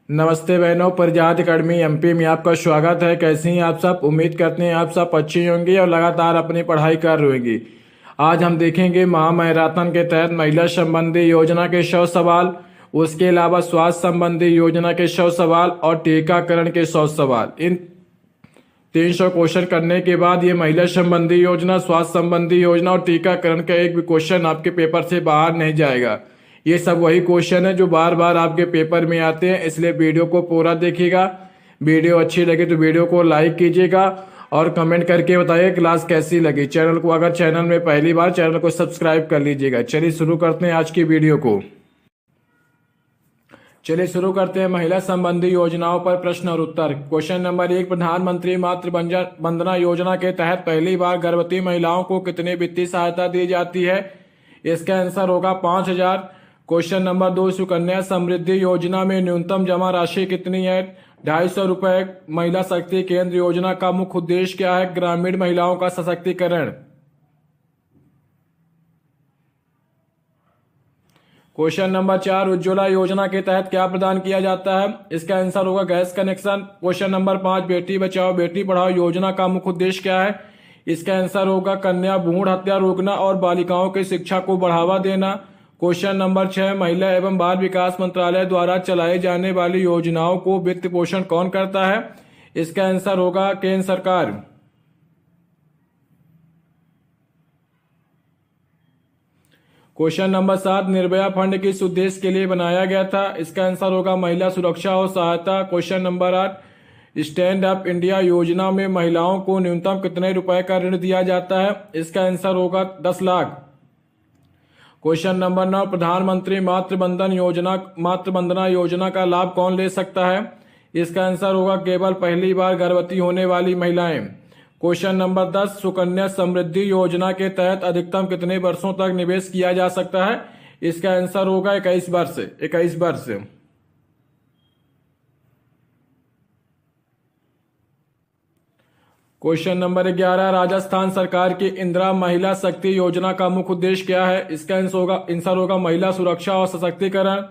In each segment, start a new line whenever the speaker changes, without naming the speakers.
नमस्ते बहनों, प्रजात academy MP में आपका स्वागत है। कैसे हैं आप सब? उम्मीद करते हैं आप सब अच्छी होंगी और लगातार अपनी पढ़ाई कर रही होंगी। आज हम देखेंगे महामैराथन के तहत महिला संबंधी योजना के 100 सवाल, उसके अलावा स्वास्थ्य संबंधी योजना के 100 सवाल और टीकाकरण के 100 सवाल। इन 300 क्वेश्चन करने के बाद ये महिला संबंधी योजना, स्वास्थ्य संबंधी योजना और टीकाकरण का एक भी क्वेश्चन आपके पेपर से बाहर नहीं जाएगा। ये सब वही क्वेश्चन है जो बार बार आपके पेपर में आते हैं, इसलिए वीडियो को पूरा देखिएगा। वीडियो अच्छी लगे तो वीडियो को लाइक कीजिएगा और कमेंट करके बताइए क्लास कैसी लगी। चैनल को अगर चैनल में पहली बार, चैनल को सब्सक्राइब कर लीजिएगा। चलिए शुरू करते हैं आज की वीडियो को। चलिए शुरू करते हैं महिला संबंधी योजनाओं पर प्रश्न और उत्तर। क्वेश्चन नंबर 1, प्रधानमंत्री मातृ वंदना योजना के तहत पहली बार गर्भवती महिलाओं को कितनी वित्तीय सहायता दी जाती है? इसका आंसर होगा 5,000। क्वेश्चन नंबर 2, सुकन्या समृद्धि योजना में न्यूनतम जमा राशि कितनी है? 250 रुपए। महिला शक्ति केंद्र योजना का मुख्य उद्देश्य क्या है? ग्रामीण महिलाओं का सशक्तिकरण। क्वेश्चन नंबर 4, उज्ज्वला योजना के तहत क्या प्रदान किया जाता है? इसका आंसर होगा gas connection. Question number 5, Beti Bachao Beti Padhao योजना का मुख्य उद्देश्य क्या है? इसका आंसर होगा कन्या भ्रूण हत्या रोकना और बालिकाओं की शिक्षा को बढ़ावा देना। क्वेश्चन नंबर 6, महिला एवं बाल विकास मंत्रालय द्वारा चलाई जाने वाली योजनाओं को वित्त पोषण कौन करता है? इसका आंसर होगा केंद्र सरकार। क्वेश्चन नंबर 7, निर्भया फंड किस उद्देश्य के लिए बनाया गया था? इसका आंसर होगा महिला सुरक्षा और सहायता। Question number 8, stand up India योजना में महिलाओं को न्यूनतम कितने रुपए का ऋण दिया जाता है? इसका आंसर होगा 10 लाख। क्वेश्चन नंबर 9, प्रधानमंत्री मातृ वंदना योजना का लाभ कौन ले सकता है? इसका आंसर होगा केवल पहली बार गर्भवती होने वाली महिलाएं। क्वेश्चन नंबर 10, सुकन्या समृद्धि योजना के तहत अधिकतम कितने वर्षों तक निवेश किया जा सकता है? इसका आंसर होगा 21 वर्ष। 21 वर्ष। क्वेश्चन नंबर 11, राजस्थान सरकार की इंदिरा महिला शक्ति योजना का मुख्य उद्देश्य क्या है? इसका आंसर होगा महिला सुरक्षा और सशक्तिकरण।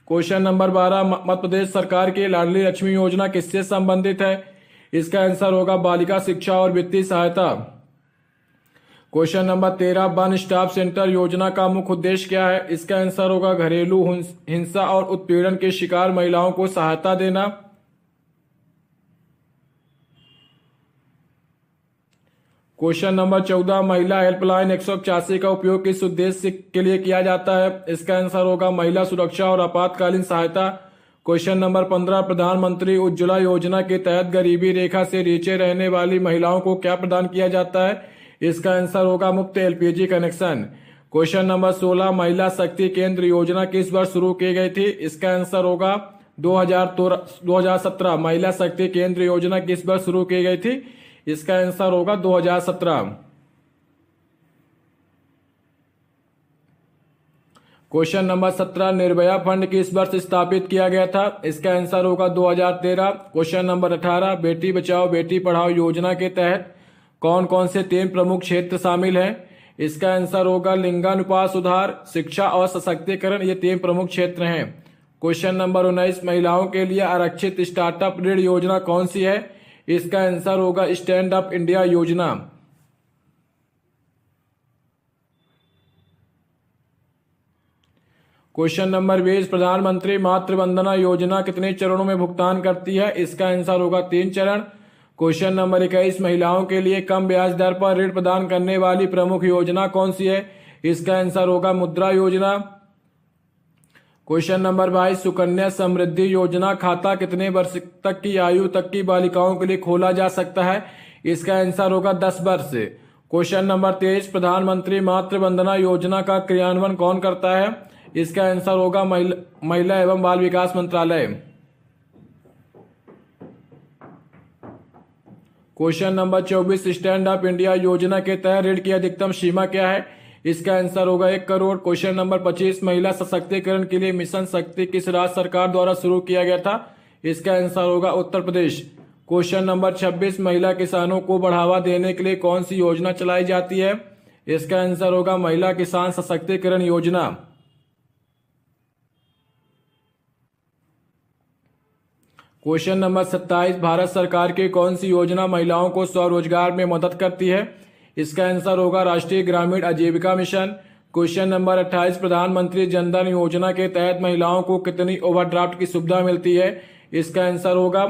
क्वेश्चन नंबर 12, मध्य प्रदेश सरकार की लाडली लक्ष्मी योजना किससे संबंधित है? इसका आंसर होगा बालिका शिक्षा और वित्तीय सहायता। Question number 13, one stop centre योजना का मुख्य उद्देश्य क्या है? इसका आंसर होगा घरेलू हिंसा और उत्पीड़न के शिकार महिलाओं को सहायता देना। क्वेश्चन नंबर 14, महिला हेल्पलाइन 185 का उपयोग किस उद्देश्य के लिए किया जाता है? इसका आंसर होगा महिला सुरक्षा और आपातकालीन सहायता। क्वेश्चन नंबर 15, प्रधानमंत्री उज्ज्वला योजना के तहत गरीबी रेखा से नीचे रहने वाली महिलाओं को क्या प्रदान किया जाता है? इसका आंसर होगा मुफ्त एलपीजी कनेक्शन। क्वेश्चन नंबर 16, महिला शक्ति केंद्र योजना किस वर्ष शुरू की गई थी? इसका आंसर होगा 2017। महिला शक्ति केंद्र योजना किस वर्ष शुरू की गई थी? इसका आंसर होगा 2017। क्वेश्चन नंबर 17, निर्भया फंड किस वर्ष स्थापित किया गया था? इसका आंसर होगा 2013। क्वेश्चन नंबर 18, बेटी बचाओ बेटी पढ़ाओ योजना के तहत कौन कौन से 3 प्रमुख क्षेत्र शामिल हैं? इसका आंसर होगा लिंगानुपात सुधार, शिक्षा और सशक्तिकरण। ये 3 प्रमुख क्षेत्र हैं। क्वेश्चन नंबर 19, महिलाओं के लिए आरक्षित स्टार्टअप ऋण योजना कौन सी है? इसका आंसर होगा स्टैंड अप इंडिया योजना। क्वेश्चन नंबर 20, प्रधानमंत्री मातृ वंदना योजना कितने चरणों में भुगतान करती है? इसका आंसर होगा 3 चरण। क्वेश्चन नंबर 21, महिलाओं के लिए कम ब्याज दर पर ऋण प्रदान करने वाली प्रमुख योजना कौन सी है? इसका आंसर होगा मुद्रा योजना। क्वेश्चन नंबर 22, सुकन्या समृद्धि योजना खाता कितने वर्ष तक की आयु तक की बालिकाओं के लिए खोला जा सकता है? इसका आंसर होगा 10 वर्ष। क्वेश्चन नंबर 23, प्रधानमंत्री मातृ वंदना योजना का क्रियान्वयन कौन करता है? इसका आंसर होगा महिला एवं बाल विकास मंत्रालय। Question number 24, stand up India योजना के तहत ऋण की अधिकतम सीमा क्या है? इसका आंसर होगा 1 करोड़। क्वेश्चन नंबर 25, महिला सशक्तिकरण के लिए मिशन शक्ति किस राज्य सरकार द्वारा शुरू किया गया था? इसका आंसर होगा उत्तर प्रदेश। क्वेश्चन नंबर 26, महिला किसानों को बढ़ावा देने के लिए कौन सी योजना चलाई जाती है? इसका आंसर होगा महिला किसान सशक्तिकरण योजना। क्वेश्चन नंबर 27, भारत सरकार की कौन सी योजना महिलाओं को स्वरोजगार में मदद करती है? इसका आंसर होगा राष्ट्रीय ग्रामीण आजीविका मिशन। क्वेश्चन नंबर 28, प्रधानमंत्री जनधन योजना के तहत महिलाओं को कितनी ओवरड्राफ्ट की सुविधा मिलती है? इसका आंसर होगा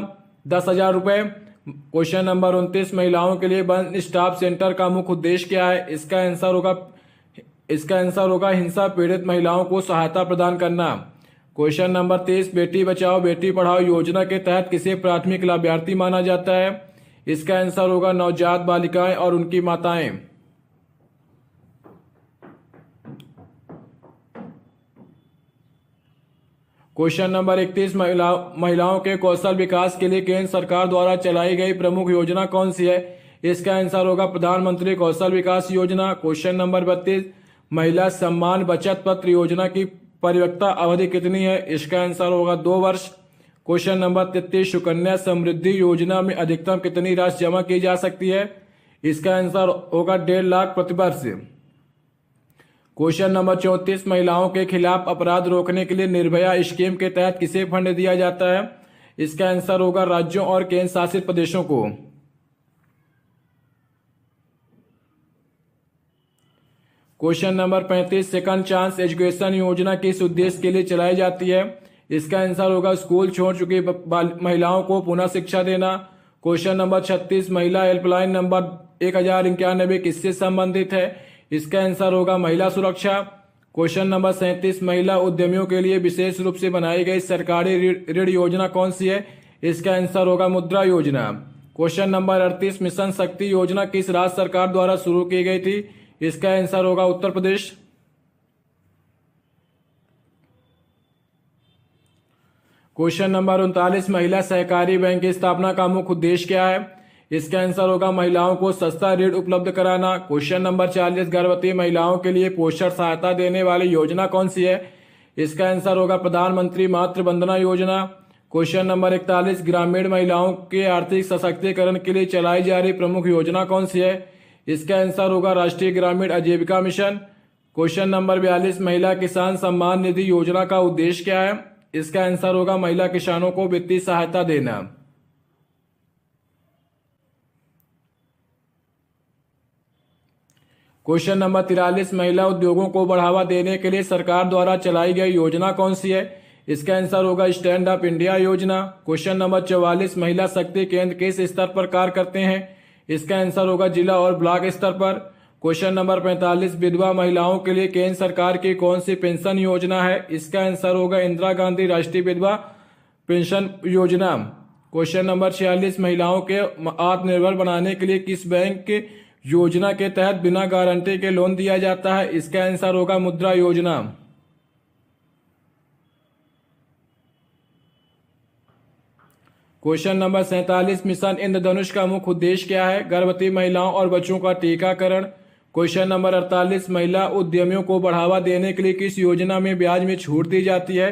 10,000 रुपए। क्वेश्चन नंबर 29, महिलाओं के लिए वन स्टॉप सेंटर का मुख्य उद्देश्य क्या है? इसका आंसर होगा हिंसा पीड़ित महिलाओं को सहायता प्रदान करना। क्वेश्चन नंबर 30, बेटी बचाओ बेटी पढ़ाओ योजना के तहत किसे प्राथमिक लाभार्थी माना जाता है? इसका आंसर होगा नवजात बालिकाएं और उनकी माताएं। क्वेश्चन नंबर 31, महिलाओं के कौशल विकास के लिए केंद्र सरकार द्वारा चलाई गई प्रमुख योजना कौन सी है? इसका आंसर होगा प्रधानमंत्री कौशल विकास योजना। क्वेश्चन नंबर 32, महिला सम्मान बचत पत्र योजना की परिपक्वता अवधि कितनी है? इसका आंसर होगा 2 वर्ष। क्वेश्चन नंबर 33, सुकन्या समृद्धि योजना में अधिकतम कितनी राशि जमा की जा सकती है? इसका आंसर होगा 1.5 लाख प्रतिवर्ष। क्वेश्चन नंबर 34, महिलाओं के खिलाफ अपराध रोकने के लिए निर्भया स्कीम के तहत किसे फंड दिया जाता है? इसका आंसर होगा राज्यों और केंद्र शासित प्रदेशों को। Question number 35, second chance education योजना किस उद्देश्य के लिए चलाई जाती है? इसका आंसर होगा स्कूल छोड़ चुकी महिलाओं को पुनः शिक्षा देना। क्वेश्चन नंबर 36, महिला हेल्पलाइन नंबर 1091 किससे संबंधित है? इसका आंसर होगा महिला सुरक्षा। क्वेश्चन नंबर 37, महिला उद्यमियों के लिए विशेष रूप से बनाई गई सरकारी ऋण योजना कौन सी है? इसका आंसर होगा मुद्रा योजना। क्वेश्चन नंबर 38, मिशन शक्ति योजना किस राज्य सरकार द्वारा शुरू की गई थी? इसका आंसर होगा उत्तर प्रदेश। क्वेश्चन नंबर 39, महिला सहकारी बैंक की स्थापना का मुख्य उद्देश्य क्या है? इसका आंसर होगा महिलाओं को सस्ता ऋण उपलब्ध कराना। क्वेश्चन नंबर 40, गर्भवती महिलाओं के लिए पोषण सहायता देने वाली योजना कौन सी है? इसका आंसर होगा प्रधानमंत्री मातृ वंदना योजना। क्वेश्चन नंबर 41, ग्रामीण महिलाओं के आर्थिक सशक्तिकरण के लिए चलाई जा रही प्रमुख योजना कौन सी है? इसका आंसर होगा राष्ट्रीय ग्रामीण आजीविका मिशन। क्वेश्चन नंबर 42, महिला किसान सम्मान निधि योजना का उद्देश्य क्या है? इसका आंसर होगा महिला किसानों को वित्तीय सहायता देना। क्वेश्चन नंबर 43, महिला उद्योगों को बढ़ावा देने के लिए सरकार द्वारा चलाई गई योजना कौन सी है? इसका आंसर होगा स्टैंड अप इंडिया योजना। क्वेश्चन नंबर 44, महिला शक्ति केंद्र किस स्तर पर कार्य करते हैं? इसका आंसर होगा जिला और ब्लॉक स्तर पर। क्वेश्चन नंबर 45, विधवा महिलाओं के लिए केंद्र सरकार की कौन सी पेंशन योजना है? इसका आंसर होगा इंदिरा गांधी राष्ट्रीय विधवा पेंशन योजना। क्वेश्चन नंबर 46, महिलाओं के आत्मनिर्भर बनाने के लिए किस बैंक की योजना के तहत बिना गारंटी के लोन दिया जाता है? इसका आंसर होगा मुद्रा योजना। क्वेश्चन नंबर 47, मिशन इंद्रधनुष का मुख्य उद्देश्य क्या है? गर्भवती महिलाओं और बच्चों का टीकाकरण। क्वेश्चन नंबर 48, महिला उद्यमियों को बढ़ावा देने के लिए किस योजना में ब्याज में छूट दी जाती है?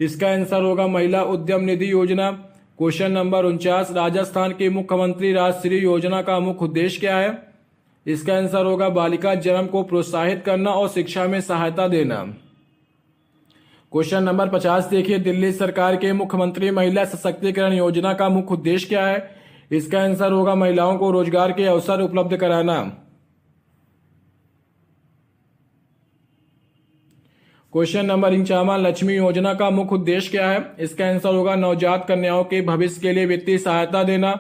इसका आंसर होगा महिला उद्यम निधि योजना। क्वेश्चन नंबर 49, राजस्थान की मुख्यमंत्री राजश्री योजना का मुख्य उद्देश्य क्या है? इसका आंसर होगा बालिका जन्म को प्रोत्साहित करना और शिक्षा में सहायता देना। क्वेश्चन नंबर 50 देखिए, दिल्ली सरकार के मुख्यमंत्री महिला सशक्तिकरण योजना का मुख्य उद्देश्य क्या है? इसका आंसर होगा महिलाओं को रोजगार के अवसर उपलब्ध कराना। क्वेश्चन नंबर 51, लक्ष्मी योजना का मुख्य उद्देश्य क्या है? इसका आंसर होगा नवजात कन्याओं के भविष्य के लिए वित्तीय सहायता देना।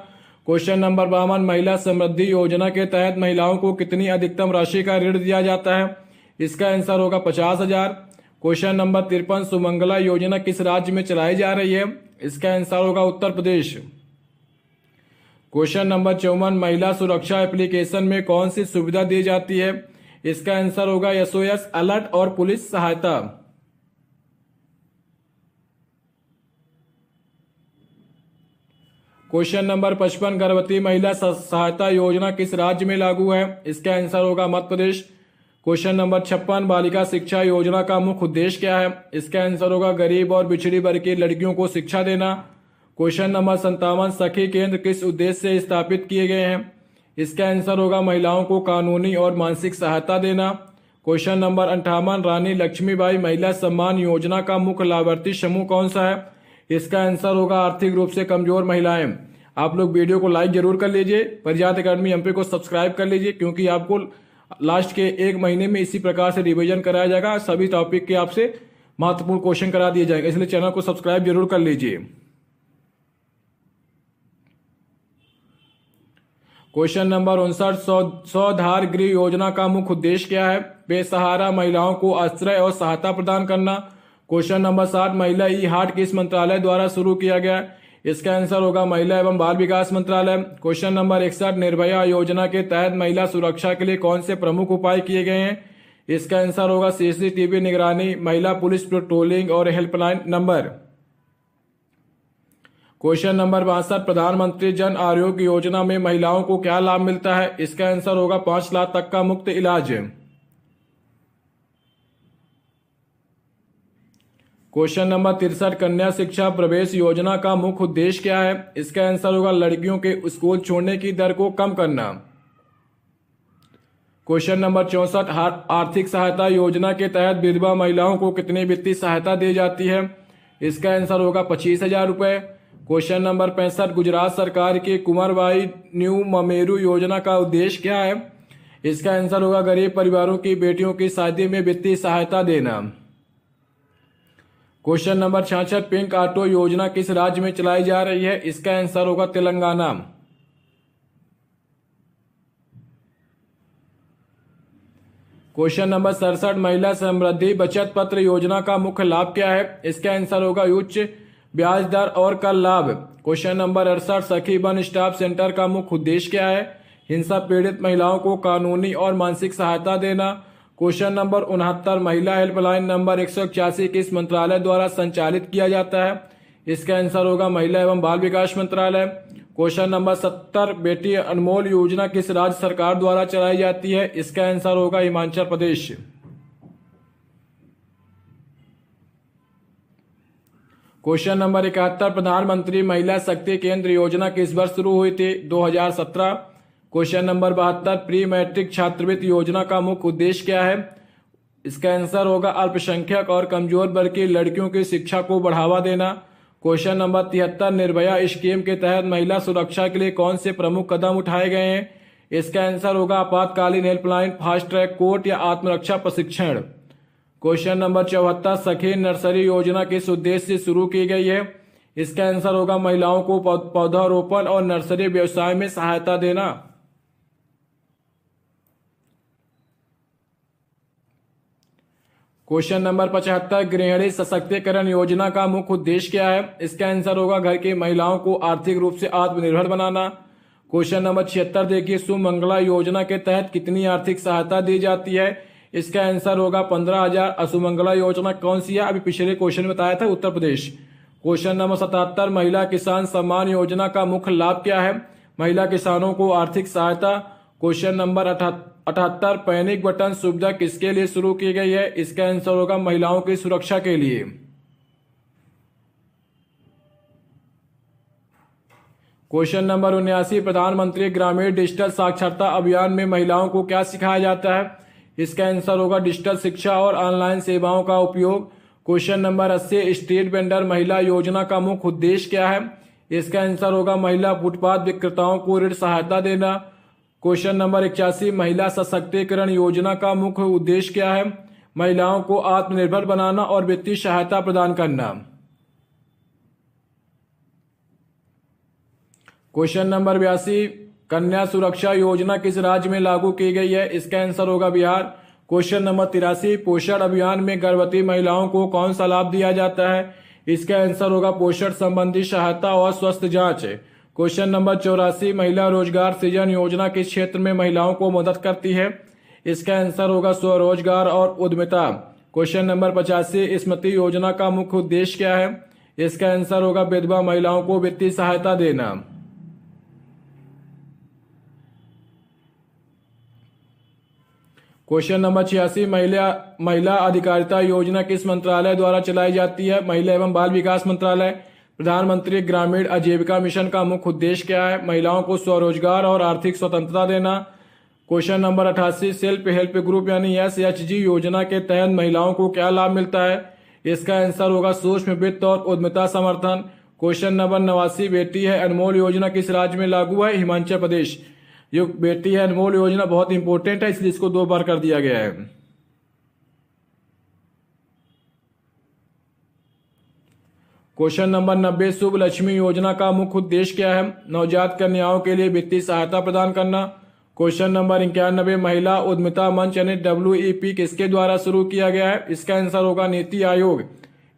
क्वेश्चन नंबर 52, महिला समृद्धि योजना के तहत महिलाओं को कितनी अधिकतम राशि का ऋण दिया जाता है? इसका आंसर होगा 50,000। क्वेश्चन नंबर 53, सुमंगला योजना किस राज्य में चलाई जा रही है? इसका आंसर होगा उत्तर प्रदेश। क्वेश्चन नंबर 54, महिला सुरक्षा एप्लीकेशन में कौन सी सुविधा दी जाती है? इसका आंसर होगा SOS अलर्ट और पुलिस सहायता। क्वेश्चन नंबर 55, गर्भवती महिला सहायता योजना किस राज्य में लागू है? इसका आंसर होगा मध्य प्रदेश। क्वेश्चन नंबर 56, बालिका शिक्षा योजना का मुख्य उद्देश्य क्या है? इसका आंसर होगा गरीब और पिछड़ी वर्ग की लड़कियों को शिक्षा देना। क्वेश्चन नंबर 57, सखी केंद्र किस उद्देश्य से स्थापित किए गए हैं? इसका आंसर होगा महिलाओं को कानूनी और मानसिक सहायता देना। क्वेश्चन नंबर 58, रानी लक्ष्मीबाई महिला सम्मान योजना का मुख्य लाभार्थी समूह कौन सा है? इसका आंसर होगा आर्थिक रूप से कमजोर महिलाएं। आप लोग वीडियो को लाइक जरूर कर लीजिए, परिजात एकेडमी एमपी को सब्सक्राइब कर लीजिए, क्योंकि आपको लास्ट के 1 महीने में इसी प्रकार से रिवीजन कराया जाएगा। सभी टॉपिक के आपसे महत्वपूर्ण क्वेश्चन करा दिए जाएंगे, इसलिए चैनल को सब्सक्राइब जरूर कर लीजिए। क्वेश्चन नंबर 59, स्वधार गृह योजना का मुख्य उद्देश्य क्या है? बेसहारा महिलाओं को आश्रय और सहायता प्रदान करना। क्वेश्चन नंबर 60, महिला ई हाट किस मंत्रालय द्वारा शुरू किया गया? इसका आंसर होगा महिला एवं बाल विकास मंत्रालय। क्वेश्चन नंबर 61, निर्भया योजना के तहत महिला सुरक्षा के लिए कौन से प्रमुख उपाय किए गए हैं? इसका आंसर होगा सीसीटीवी निगरानी, महिला पुलिस पेट्रोलिंग और हेल्पलाइन नंबर। क्वेश्चन नंबर 62, प्रधानमंत्री जन आरोग्य योजना में महिलाओं को क्या लाभ मिलता है? इसका आंसर होगा 5 लाख तक का मुफ्त इलाज। क्वेश्चन नंबर 63, कन्या शिक्षा प्रवेश योजना का मुख्य उद्देश्य क्या है? इसका आंसर होगा लड़कियों के स्कूल छोड़ने की दर को कम करना। क्वेश्चन नंबर 64, आर्थिक सहायता योजना के तहत विधवा महिलाओं को कितनी वित्तीय सहायता दी जाती है? इसका आंसर होगा 25,000 रुपए। क्वेश्चन नंबर 65, गुजरात सरकार की कुंवरबाई न्यू ममेरू योजना का उद्देश्य क्या है? इसका आंसर होगा गरीब परिवारों की बेटियों की शादी में वित्तीय सहायता देना। क्वेश्चन नंबर 66, पिंक ऑटो योजना किस राज्य में चलाई जा रही है? इसका आंसर होगा तेलंगाना। क्वेश्चन नंबर 67, महिला समृद्धि बचत पत्र योजना का मुख्य लाभ क्या है? इसका आंसर होगा उच्च ब्याज दर और कर लाभ। क्वेश्चन नंबर 68, सखी वन स्टॉप सेंटर का मुख्य उद्देश्य क्या है? हिंसा पीड़ित महिलाओं को कानूनी और मानसिक सहायता देना। क्वेश्चन नंबर 69, महिला हेल्पलाइन नंबर 181 किस मंत्रालय द्वारा संचालित किया जाता है? इसका आंसर होगा महिला एवं बाल विकास मंत्रालय। क्वेश्चन नंबर 70, बेटी अनमोल योजना किस राज्य सरकार द्वारा चलाई जाती है? इसका आंसर होगा हिमाचल प्रदेश। क्वेश्चन नंबर 71, प्रधानमंत्री महिला शक्ति केंद्र योजना किस वर्ष शुरू हुई थी? 2017। क्वेश्चन नंबर 72, प्री मैट्रिक छात्रवृत्ति योजना का मुख्य उद्देश्य क्या है? इसका आंसर होगा अल्पसंख्यक और कमजोर वर्ग की लड़कियों की शिक्षा को बढ़ावा देना। क्वेश्चन नंबर 73, निर्भया स्कीम के तहत महिला सुरक्षा के लिए कौन से प्रमुख कदम उठाए गए हैं? इसका आंसर होगा आपातकालीन हेल्पलाइन, फास्ट ट्रैक कोर्ट या आत्मरक्षा प्रशिक्षण। क्वेश्चन नंबर 74, सखी नर्सरी योजना किस उद्देश्य से शुरू की गई है? इसका आंसर होगा महिलाओं को पौधारोपण और नर्सरी व्यवसाय में सहायता देना। क्वेश्चन नंबर 75, गृहिणी सशक्तिकरण योजना का मुख्य उद्देश्य क्या है? इसका आंसर होगा घर की महिलाओं को आर्थिक रूप से आत्मनिर्भर बनाना। क्वेश्चन नंबर 76, देखिए सुमंगला योजना के तहत कितनी आर्थिक सहायता दी जाती है? इसका आंसर होगा 15,000। असुमंगला योजना कौन सी है? अभी पिछले क्वेश्चन में बताया था, उत्तर प्रदेश। क्वेश्चन नंबर 77, महिला किसान सम्मान योजना का मुख्य लाभ क्या है? महिला किसानों को आर्थिक सहायता। क्वेश्चन नंबर 78, पैनिक बटन सुविधा किसके लिए शुरू की गई है? इसका आंसर होगा महिलाओं की सुरक्षा के लिए। क्वेश्चन नंबर 79, प्रधानमंत्री ग्रामीण डिजिटल साक्षरता अभियान में महिलाओं को क्या सिखाया जाता है? इसका आंसर होगा डिजिटल शिक्षा और ऑनलाइन सेवाओं का उपयोग। क्वेश्चन नंबर 80, स्ट्रीट वेंडर महिला योजना का मुख्य उद्देश्य क्या है? इसका आंसर होगा महिला फुटपाथ विक्रेताओं को ऋण सहायता देना। क्वेश्चन नंबर 81, महिला सशक्तिकरण योजना का मुख्य उद्देश्य क्या है? महिलाओं को आत्मनिर्भर बनाना और वित्तीय सहायता प्रदान करना। क्वेश्चन नंबर 82, कन्या सुरक्षा योजना किस राज्य में लागू की गई है? इसका आंसर होगा बिहार। क्वेश्चन नंबर 83, पोषण अभियान में गर्भवती महिलाओं को कौन सा लाभ दिया जाता है? इसका आंसर होगा पोषण संबंधी सहायता और स्वस्थ जांच। क्वेश्चन नंबर 84, महिला रोजगार सृजन योजना किस क्षेत्र में महिलाओं को मदद करती है? इसका आंसर होगा स्वरोजगार और उद्यमिता। क्वेश्चन नंबर 85, स्मृति योजना का मुख्य उद्देश्य क्या है? इसका आंसर होगा विधवा महिलाओं को वित्तीय सहायता देना। क्वेश्चन नंबर 86, महिला अधिकारिता योजना किस मंत्रालय द्वारा चलाई जाती है? महिला एवं बाल विकास मंत्रालय। प्रधानमंत्री ग्रामीण आजीविका मिशन का मुख्य उद्देश्य क्या है? महिलाओं को स्वरोजगार और आर्थिक स्वतंत्रता देना। Question number 88, self help group यानी SHG योजना के तहत महिलाओं को क्या लाभ मिलता है? इसका आंसर होगा सूक्ष्म वित्त और उद्यमिता समर्थन। क्वेश्चन नंबर 89, बेटी है अनमोल योजना किस राज्य में लागू है? हिमाचल प्रदेश। ये बेटी है अनमोल योजना बहुत इंपॉर्टेंट है, इसलिए इसको 2 बार कर दिया गया है। क्वेश्चन नंबर 90, शुभ लक्ष्मी योजना का मुख्य उद्देश्य क्या है? नवजात कन्याओं के लिए वित्तीय सहायता प्रदान करना। क्वेश्चन नंबर 91, महिला उद्यमिता मंच यानी WEP किसके द्वारा शुरू किया गया है? इसका आंसर होगा नीति आयोग।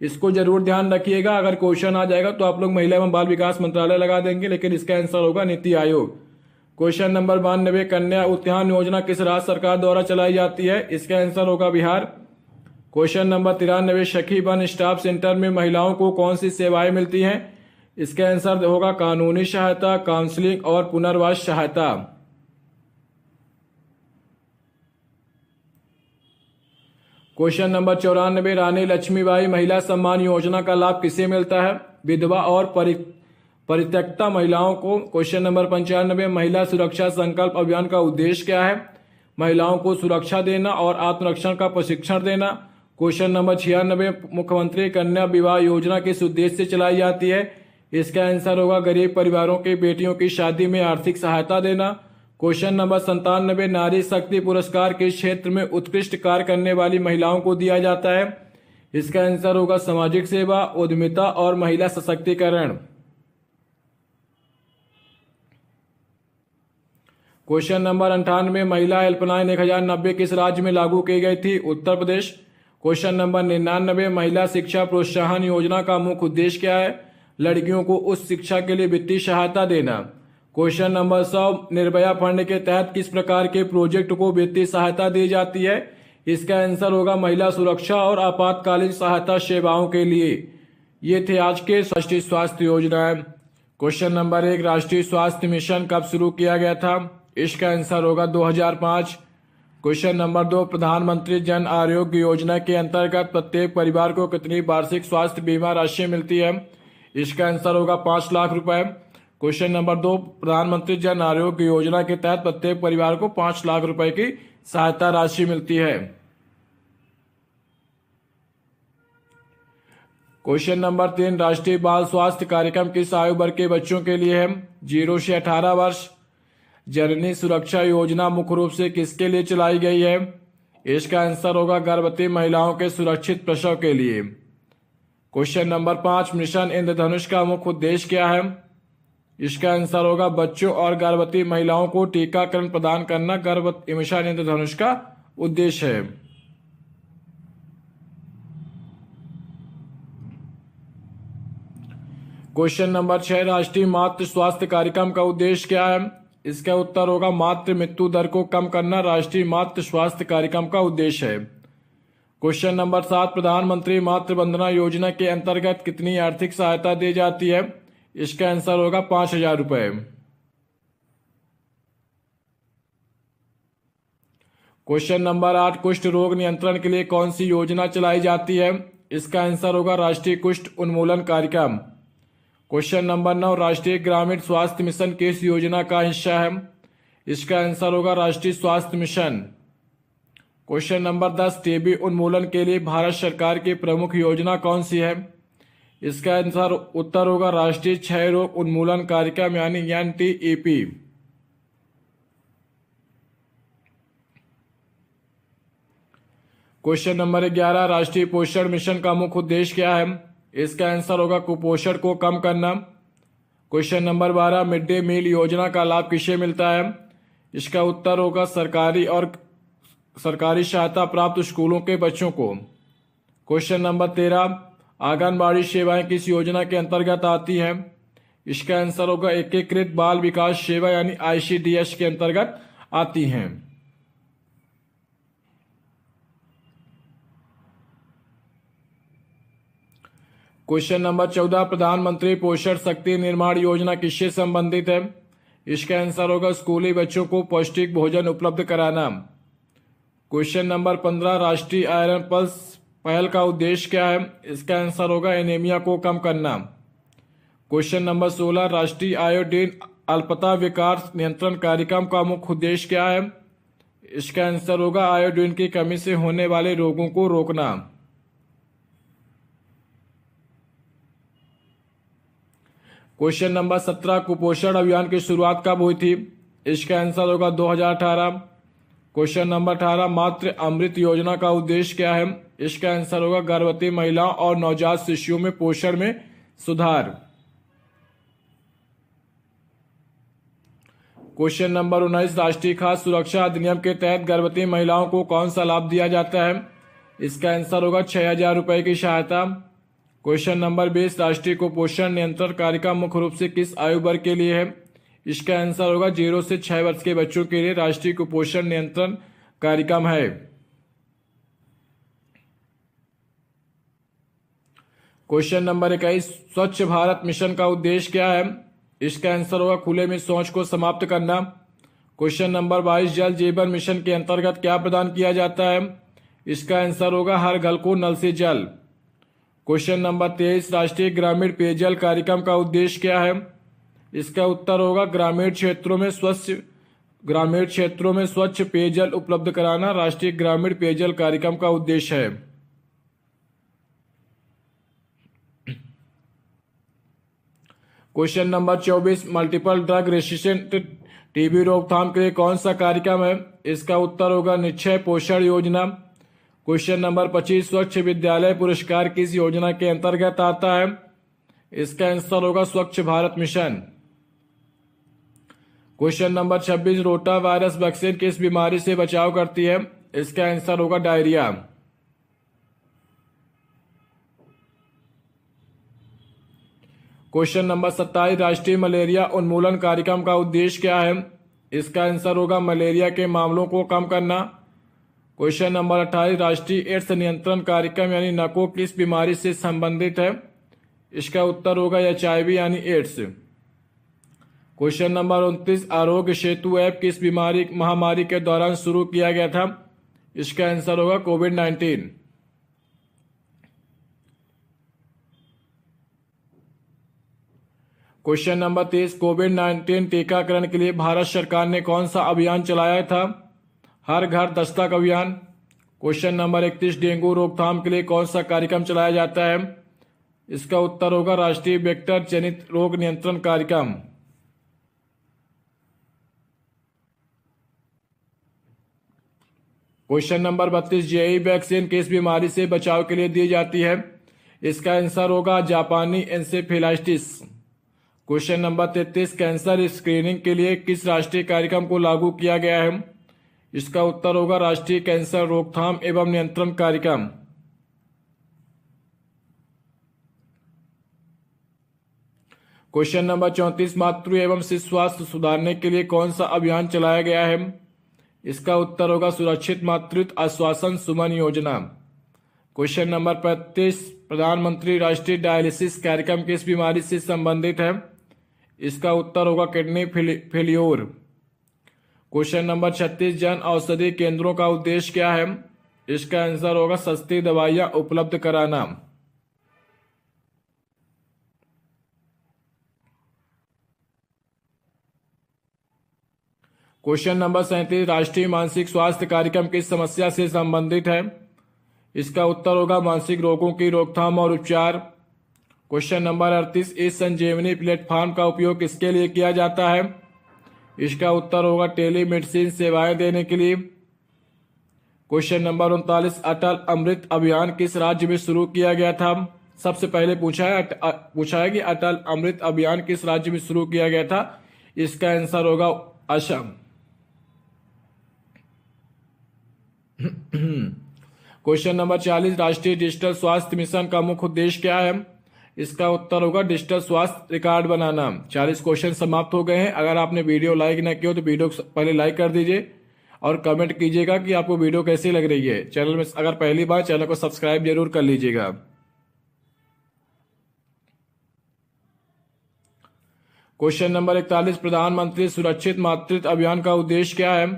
इसको जरूर ध्यान रखिएगा, अगर क्वेश्चन आ जाएगा तो आप लोग महिला एवं बाल विकास मंत्रालय लगा देंगे, लेकिन इसका आंसर होगा नीति आयोग। क्वेश्चन नंबर 92, कन्या उत्थान योजना किस राज्य सरकार द्वारा चलाई जाती है? इसका आंसर होगा बिहार। क्वेश्चन नंबर 93, सखी वन स्टॉप सेंटर में महिलाओं को कौन सी सेवाएं मिलती हैं? इसका आंसर होगा कानूनी सहायता, काउंसलिंग और पुनर्वास सहायता। क्वेश्चन नंबर 94, रानी लक्ष्मीबाई महिला सम्मान योजना का लाभ किसे मिलता है? विधवा और परित्यक्ता महिलाओं को। क्वेश्चन नंबर 95, महिला सुरक्षा संकल्प अभियान का उद्देश्य क्या है? महिलाओं को सुरक्षा देना और आत्मरक्षण का प्रशिक्षण देना। क्वेश्चन नंबर 96, मुख्यमंत्री कन्या विवाह योजना किस उद्देश्य से चलाई जाती है? इसका आंसर होगा गरीब परिवारों की बेटियों की शादी में आर्थिक सहायता देना। क्वेश्चन नंबर 97, नारी शक्ति पुरस्कार किस क्षेत्र में उत्कृष्ट कार्य करने वाली महिलाओं को दिया जाता है? इसका आंसर होगा सामाजिक सेवा, उद्यमिता और महिला सशक्तिकरण। क्वेश्चन नंबर 98, महिला हेल्पलाइन 1090 किस राज्य में लागू की गई थी? उत्तर प्रदेश। क्वेश्चन नंबर 99, महिला शिक्षा प्रोत्साहन योजना का मुख्य उद्देश्य क्या है? लड़कियों को उच्च शिक्षा के लिए वित्तीय सहायता देना। क्वेश्चन नंबर 100, निर्भया फंड के तहत किस प्रकार के प्रोजेक्ट को वित्तीय सहायता दी जाती है? इसका आंसर होगा महिला सुरक्षा और आपातकालीन सहायता सेवाओं के लिए। ये थे आज के राष्ट्रीय स्वास्थ्य योजना। क्वेश्चन नंबर 1, राष्ट्रीय स्वास्थ्य मिशन कब शुरू किया गया था? इसका आंसर होगा 2005। क्वेश्चन नंबर 2, प्रधानमंत्री जन आरोग्य योजना के अंतर्गत प्रत्येक परिवार को कितनी वार्षिक स्वास्थ्य बीमा राशि मिलती है? इसका आंसर होगा 5 लाख रुपए। क्वेश्चन नंबर 2, प्रधानमंत्री जन आरोग्य योजना के तहत प्रत्येक परिवार को 5 लाख रुपए की सहायता राशि मिलती है। क्वेश्चन नंबर 3, राष्ट्रीय बाल स्वास्थ्य कार्यक्रम किस आयु वर्ग के बच्चों के लिए है? 0 से 18 वर्ष। जननी सुरक्षा योजना मुख्य रूप से किसके लिए चलाई गई है? इसका आंसर होगा गर्भवती महिलाओं के सुरक्षित प्रसव के लिए। क्वेश्चन नंबर 5, मिशन इंद्रधनुष का मुख्य उद्देश्य क्या है? इसका आंसर होगा बच्चों और गर्भवती महिलाओं को टीकाकरण प्रदान करना गर्भवती मिशन इंद्रधनुष का उद्देश्य है। क्वेश्चन नंबर 6, राष्ट्रीय मातृ स्वास्थ्य कार्यक्रम का उद्देश्य क्या है? इसका उत्तर होगा मातृ मृत्यु दर को कम करना राष्ट्रीय मातृ स्वास्थ्य कार्यक्रम का उद्देश्य है। क्वेश्चन नंबर 7, प्रधानमंत्री मातृ वंदना योजना के अंतर्गत कितनी आर्थिक सहायता दी जाती है? इसका आंसर होगा 5,000 रुपए। क्वेश्चन नंबर 8, कुष्ठ रोग नियंत्रण के लिए कौन सी योजना चलाई जाती है? इसका आंसर होगा राष्ट्रीय कुष्ठ उन्मूलन कार्यक्रम। क्वेश्चन नंबर 9, राष्ट्रीय ग्रामीण स्वास्थ्य मिशन किस योजना का हिस्सा है? इसका आंसर होगा राष्ट्रीय स्वास्थ्य मिशन। क्वेश्चन नंबर 10, टीबी उन्मूलन के लिए भारत सरकार की प्रमुख योजना कौन सी है? इसका आंसर उत्तर होगा राष्ट्रीय क्षय रोग उन्मूलन कार्यक्रम यानी NTEP। क्वेश्चन नंबर 11, राष्ट्रीय पोषण मिशन का मुख्य उद्देश्य क्या है? इसका आंसर होगा कुपोषण को कम करना। Question number 12, mid day meal योजना का लाभ किसे मिलता है? इसका उत्तर होगा सरकारी और सरकारी सहायता प्राप्त स्कूलों के बच्चों को। क्वेश्चन नंबर 13, आंगनबाड़ी सेवाएं किस योजना के अंतर्गत आती हैं? इसका आंसर होगा एकीकृत बाल विकास सेवा यानी ICDS के अंतर्गत आती हैं। क्वेश्चन नंबर 14, प्रधानमंत्री पोषण शक्ति निर्माण योजना किससे संबंधित है? इसका आंसर होगा स्कूली बच्चों को पौष्टिक भोजन उपलब्ध कराना। क्वेश्चन नंबर 15, राष्ट्रीय आयरन पल्स पहल का उद्देश्य क्या है? इसका आंसर होगा एनीमिया को कम करना। क्वेश्चन नंबर 16, राष्ट्रीय आयोडीन अल्पता विकार नियंत्रण कार्यक्रम का मुख्य उद्देश्य क्या है? इसका आंसर होगा आयोडीन की कमी से होने वाले रोगों को रोकना। क्वेश्चन नंबर 17, कुपोषण अभियान की शुरुआत कब हुई थी? इसका आंसर होगा 2018। क्वेश्चन नंबर 18, मातृ अमृत योजना का उद्देश्य क्या है? इसका आंसर होगा गर्भवती महिलाओं और नवजात शिशुओं में पोषण में सुधार। क्वेश्चन नंबर 19, राष्ट्रीय खाद्य सुरक्षा अधिनियम के तहत गर्भवती महिलाओं को कौन सा लाभ दिया जाता है? इसका आंसर होगा 6,000 रुपए की सहायता। क्वेश्चन नंबर 20, राष्ट्रीय कुपोषण नियंत्रण कार्यक्रम मुख्य रूप से किस आयु वर्ग के लिए है? इसका आंसर होगा 0 से 6 वर्ष के बच्चों के लिए राष्ट्रीय कुपोषण नियंत्रण कार्यक्रम है। क्वेश्चन नंबर 21, स्वच्छ भारत मिशन का उद्देश्य क्या है? इसका आंसर होगा खुले में शौच को समाप्त करना। क्वेश्चन नंबर 22, जल जीवन मिशन के अंतर्गत क्या प्रदान किया जाता है? इसका आंसर होगा हर घर को नल से जल। क्वेश्चन नंबर 23, राष्ट्रीय ग्रामीण पेयजल कार्यक्रम का उद्देश्य क्या है? इसका उत्तर होगा ग्रामीण क्षेत्रों में स्वच्छ पेयजल उपलब्ध कराना राष्ट्रीय ग्रामीण पेयजल कार्यक्रम का उद्देश्य है। Question number 24, multiple drug resistant TB रोकथाम के लिए कौन सा कार्यक्रम है? इसका उत्तर होगा निश्चय पोषण योजना। क्वेश्चन नंबर 25, स्वच्छ विद्यालय पुरस्कार किस योजना के अंतर्गत आता है? इसका आंसर होगा स्वच्छ Bharat mission. Question number 26, rota virus vaccine किस बीमारी से बचाव करती है? इसका आंसर होगा डायरिया। क्वेश्चन नंबर 27, राष्ट्रीय मलेरिया उन्मूलन कार्यक्रम का उद्देश्य क्या है? इसका आंसर होगा मलेरिया के मामलों को कम करना। क्वेश्चन नंबर 28, राष्ट्रीय एड्स नियंत्रण कार्यक्रम यानी नको किस बीमारी से संबंधित है? इसका उत्तर होगा HIV यानी ads. Question number 29, Aarogya Setu app किस महामारी के दौरान शुरू किया गया था? इसका आंसर होगा कोविड-19। क्वेश्चन नंबर 30, कोविड-19 टीकाकरण के लिए भारत सरकार ने कौन सा अभियान चलाया था? हर घर दस्तक अभियान। क्वेश्चन नंबर 31, डेंगू रोकथाम के लिए कौन सा कार्यक्रम चलाया जाता है? इसका उत्तर होगा राष्ट्रीय वेक्टर जनित रोग नियंत्रण कार्यक्रम। क्वेश्चन नंबर 32, जेई वैक्सीन किस बीमारी से बचाव के लिए दी जाती है? इसका आंसर होगा जापानी encephalitis. Question number 33, cancer screening के लिए किस राष्ट्रीय कार्यक्रम को लागू किया गया है? इसका उत्तर होगा राष्ट्रीय कैंसर रोकथाम एवं नियंत्रण कार्यक्रम। क्वेश्चन नंबर 34, मातृ एवं शिशु स्वास्थ्य सुधारने के लिए कौन सा अभियान चलाया गया है? इसका उत्तर होगा सुरक्षित मातृत्व आश्वासन सुमन योजना। क्वेश्चन नंबर 35, प्रधानमंत्री राष्ट्रीय डायलिसिस कार्यक्रम किस बीमारी से संबंधित है? इसका उत्तर होगा kidney failure. Question number 36, Jan Aushadhi केंद्रों का उद्देश्य क्या है? इसका आंसर होगा सस्ती दवाइयां उपलब्ध कराना। क्वेश्चन नंबर 37, राष्ट्रीय मानसिक स्वास्थ्य कार्यक्रम किस समस्या से संबंधित है? इसका उत्तर होगा मानसिक रोगों की रोकथाम और उपचार। क्वेश्चन नंबर 38, इस संजीवनी प्लेटफॉर्म का उपयोग किसके लिए किया जाता है? इसका उत्तर होगा टेलीमेडिसिन सेवाएं देने के लिए। क्वेश्चन नंबर 39, अटल अमृत अभियान किस राज्य में शुरू किया गया था? सबसे पहले पूछा है कि अटल अमृत अभियान किस राज्य में शुरू किया गया था? इसका आंसर होगा असम। क्वेश्चन नंबर 40, राष्ट्रीय डिजिटल स्वास्थ्य मिशन का मुख्य उद्देश्य क्या है? इसका उत्तर होगा डिजिटल स्वास्थ्य रिकॉर्ड बनाना। 40 क्वेश्चन समाप्त हो गए हैं। अगर आपने वीडियो लाइक न किया तो वीडियो पहले लाइक कर दीजिए और कमेंट कीजिएगा कि आपको वीडियो कैसी लग रही है। चैनल में अगर पहली बार चैनल को सब्सक्राइब जरूर कर लीजिएगा। क्वेश्चन नंबर 41, प्रधानमंत्री सुरक्षित मातृत्व अभियान का उद्देश्य क्या है?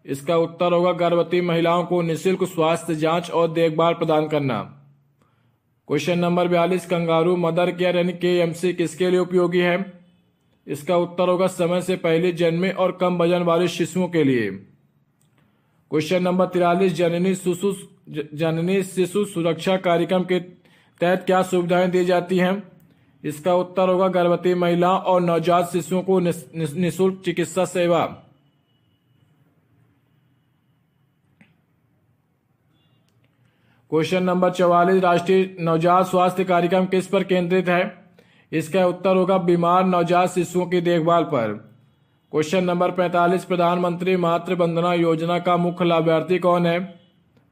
इसका उत्तर होगा गर्भवती महिलाओं को निःशुल्क स्वास्थ्य जांच और देखभाल प्रदान करना। Question number 42, kangaroo mother care यानी KMC किसके लिए उपयोगी है? इसका उत्तर होगा समय से पहले जन्मे और कम वजन वाले शिशुओं के लिए। क्वेश्चन नंबर 43, जननी शिशु सुरक्षा कार्यक्रम के तहत क्या सुविधाएं दी जाती हैं? इसका उत्तर होगा गर्भवती महिलाओं और नवजात शिशुओं को निःशुल्क चिकित्सा सेवा। क्वेश्चन नंबर 44, राष्ट्रीय नवजात स्वास्थ्य कार्यक्रम किस पर केंद्रित है? इसका उत्तर होगा बीमार नवजात शिशुओं की देखभाल पर। क्वेश्चन नंबर 45, प्रधानमंत्री मातृ वंदना योजना का मुख्य लाभार्थी कौन है?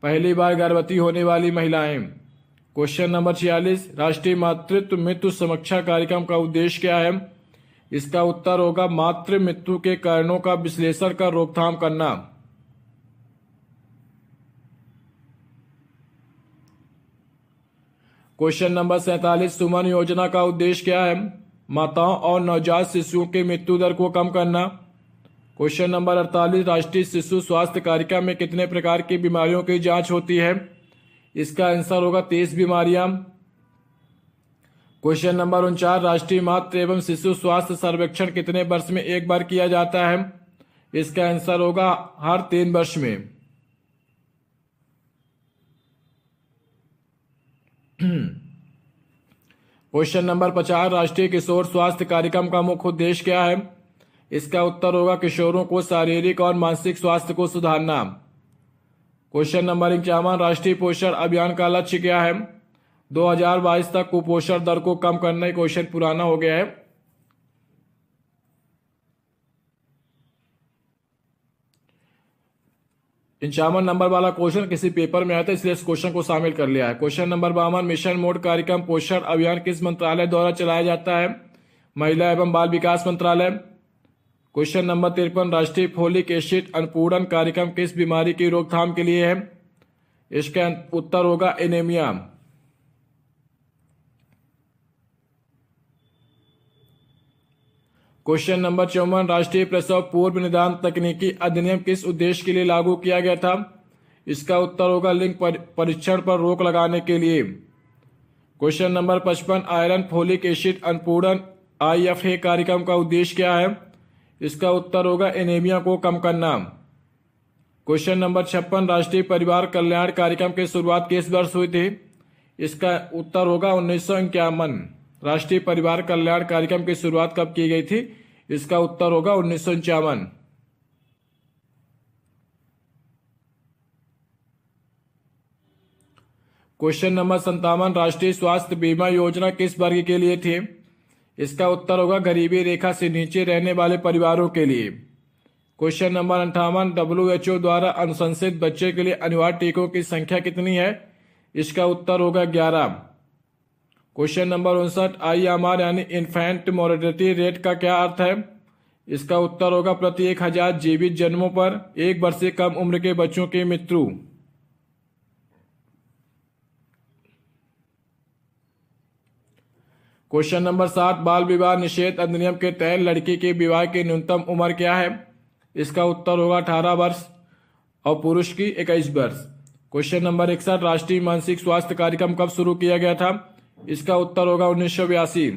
पहली बार गर्भवती होने वाली महिलाएं। क्वेश्चन नंबर 46, राष्ट्रीय मातृत्व मृत्यु समीक्षा कार्यक्रम का उद्देश्य क्या है? इसका उत्तर होगा मातृ मृत्यु के कारणों का विश्लेषण कर रोकथाम करना। क्वेश्चन नंबर 47, सुमन योजना का उद्देश्य क्या है? माताओं और नवजात शिशुओं की मृत्यु दर को कम करना। क्वेश्चन नंबर 48, राष्ट्रीय शिशु स्वास्थ्य कार्यक्रम में कितने प्रकार की बीमारियों की जांच होती है? इसका आंसर होगा 23 बीमारियां। क्वेश्चन नंबर 49, राष्ट्रीय मातृ एवं शिशु स्वास्थ्य सर्वेक्षण कितने वर्ष में एक बार किया जाता है? इसका आंसर होगा हर 3 वर्ष में। क्वेश्चन नंबर 50, राष्ट्रीय किशोर स्वास्थ्य कार्यक्रम का मुख्य उद्देश्य क्या है? इसका उत्तर होगा किशोरों को शारीरिक और मानसिक स्वास्थ्य को सुधारना। क्वेश्चन नंबर 51, राष्ट्रीय पोषण अभियान का लक्ष्य क्या है? 2022 तक कुपोषण दर को कम करना। ही क्वेश्चन पुराना हो गया है। इंचावन नंबर वाला क्वेश्चन किसी पेपर में आया था, इसलिए इस क्वेश्चन को शामिल कर लिया है। क्वेश्चन नंबर 52, मिशन मोड कार्यक्रम पोषण अभियान किस मंत्रालय द्वारा चलाया जाता है? महिला एवं बाल विकास मंत्रालय। क्वेश्चन नंबर 53, राष्ट्रीय फोलिक एसिड अनुपूरण कार्यक्रम किस बीमारी की रोकथाम के लिए है? इसका उत्तर होगा एनीमिया। क्वेश्चन नंबर 54, राष्ट्रीय प्रसव पूर्व निदान तकनीकी अधिनियम किस उद्देश्य के लिए लागू किया गया था? इसका उत्तर होगा लिंग परीक्षण पर रोक लगाने के लिए। Question number 55, iron folic acid अनुपूरण IFA कार्यक्रम का उद्देश्य क्या है? इसका उत्तर होगा एनीमिया को कम करना। क्वेश्चन नंबर 56, राष्ट्रीय परिवार कल्याण कार्यक्रम की शुरुआत किस वर्ष हुई थी? इसका उत्तर होगा 1951। राष्ट्रीय परिवार कल्याण कार्यक्रम की शुरुआत कब की गई थी? इसका उत्तर होगा 1951। क्वेश्चन नंबर 57, राष्ट्रीय स्वास्थ्य बीमा योजना किस वर्ग के लिए थी? इसका उत्तर होगा गरीबी रेखा से नीचे रहने वाले परिवारों के लिए। क्वेश्चन नंबर 58, WHO द्वारा अनुशंसित बच्चे के लिए अनिवार्य टीकों की संख्या कितनी है? इसका उत्तर होगा 11। क्वेश्चन नंबर 59, IMR यानी इन्फेंट मोर्टेलिटी रेट का क्या अर्थ है? इसका उत्तर होगा प्रति 1000 जीवित जन्मों पर 1 वर्ष से कम उम्र के बच्चों की मृत्यु। क्वेश्चन नंबर 60, बाल विवाह निषेध अधिनियम के तहत लड़की के विवाह की न्यूनतम उम्र क्या है? इसका उत्तर होगा 18 वर्ष और पुरुष की 21 वर्ष। क्वेश्चन नंबर 61, राष्ट्रीय मानसिक स्वास्थ्य कार्यक्रम कब शुरू किया गया था? इसका उत्तर होगा 1982।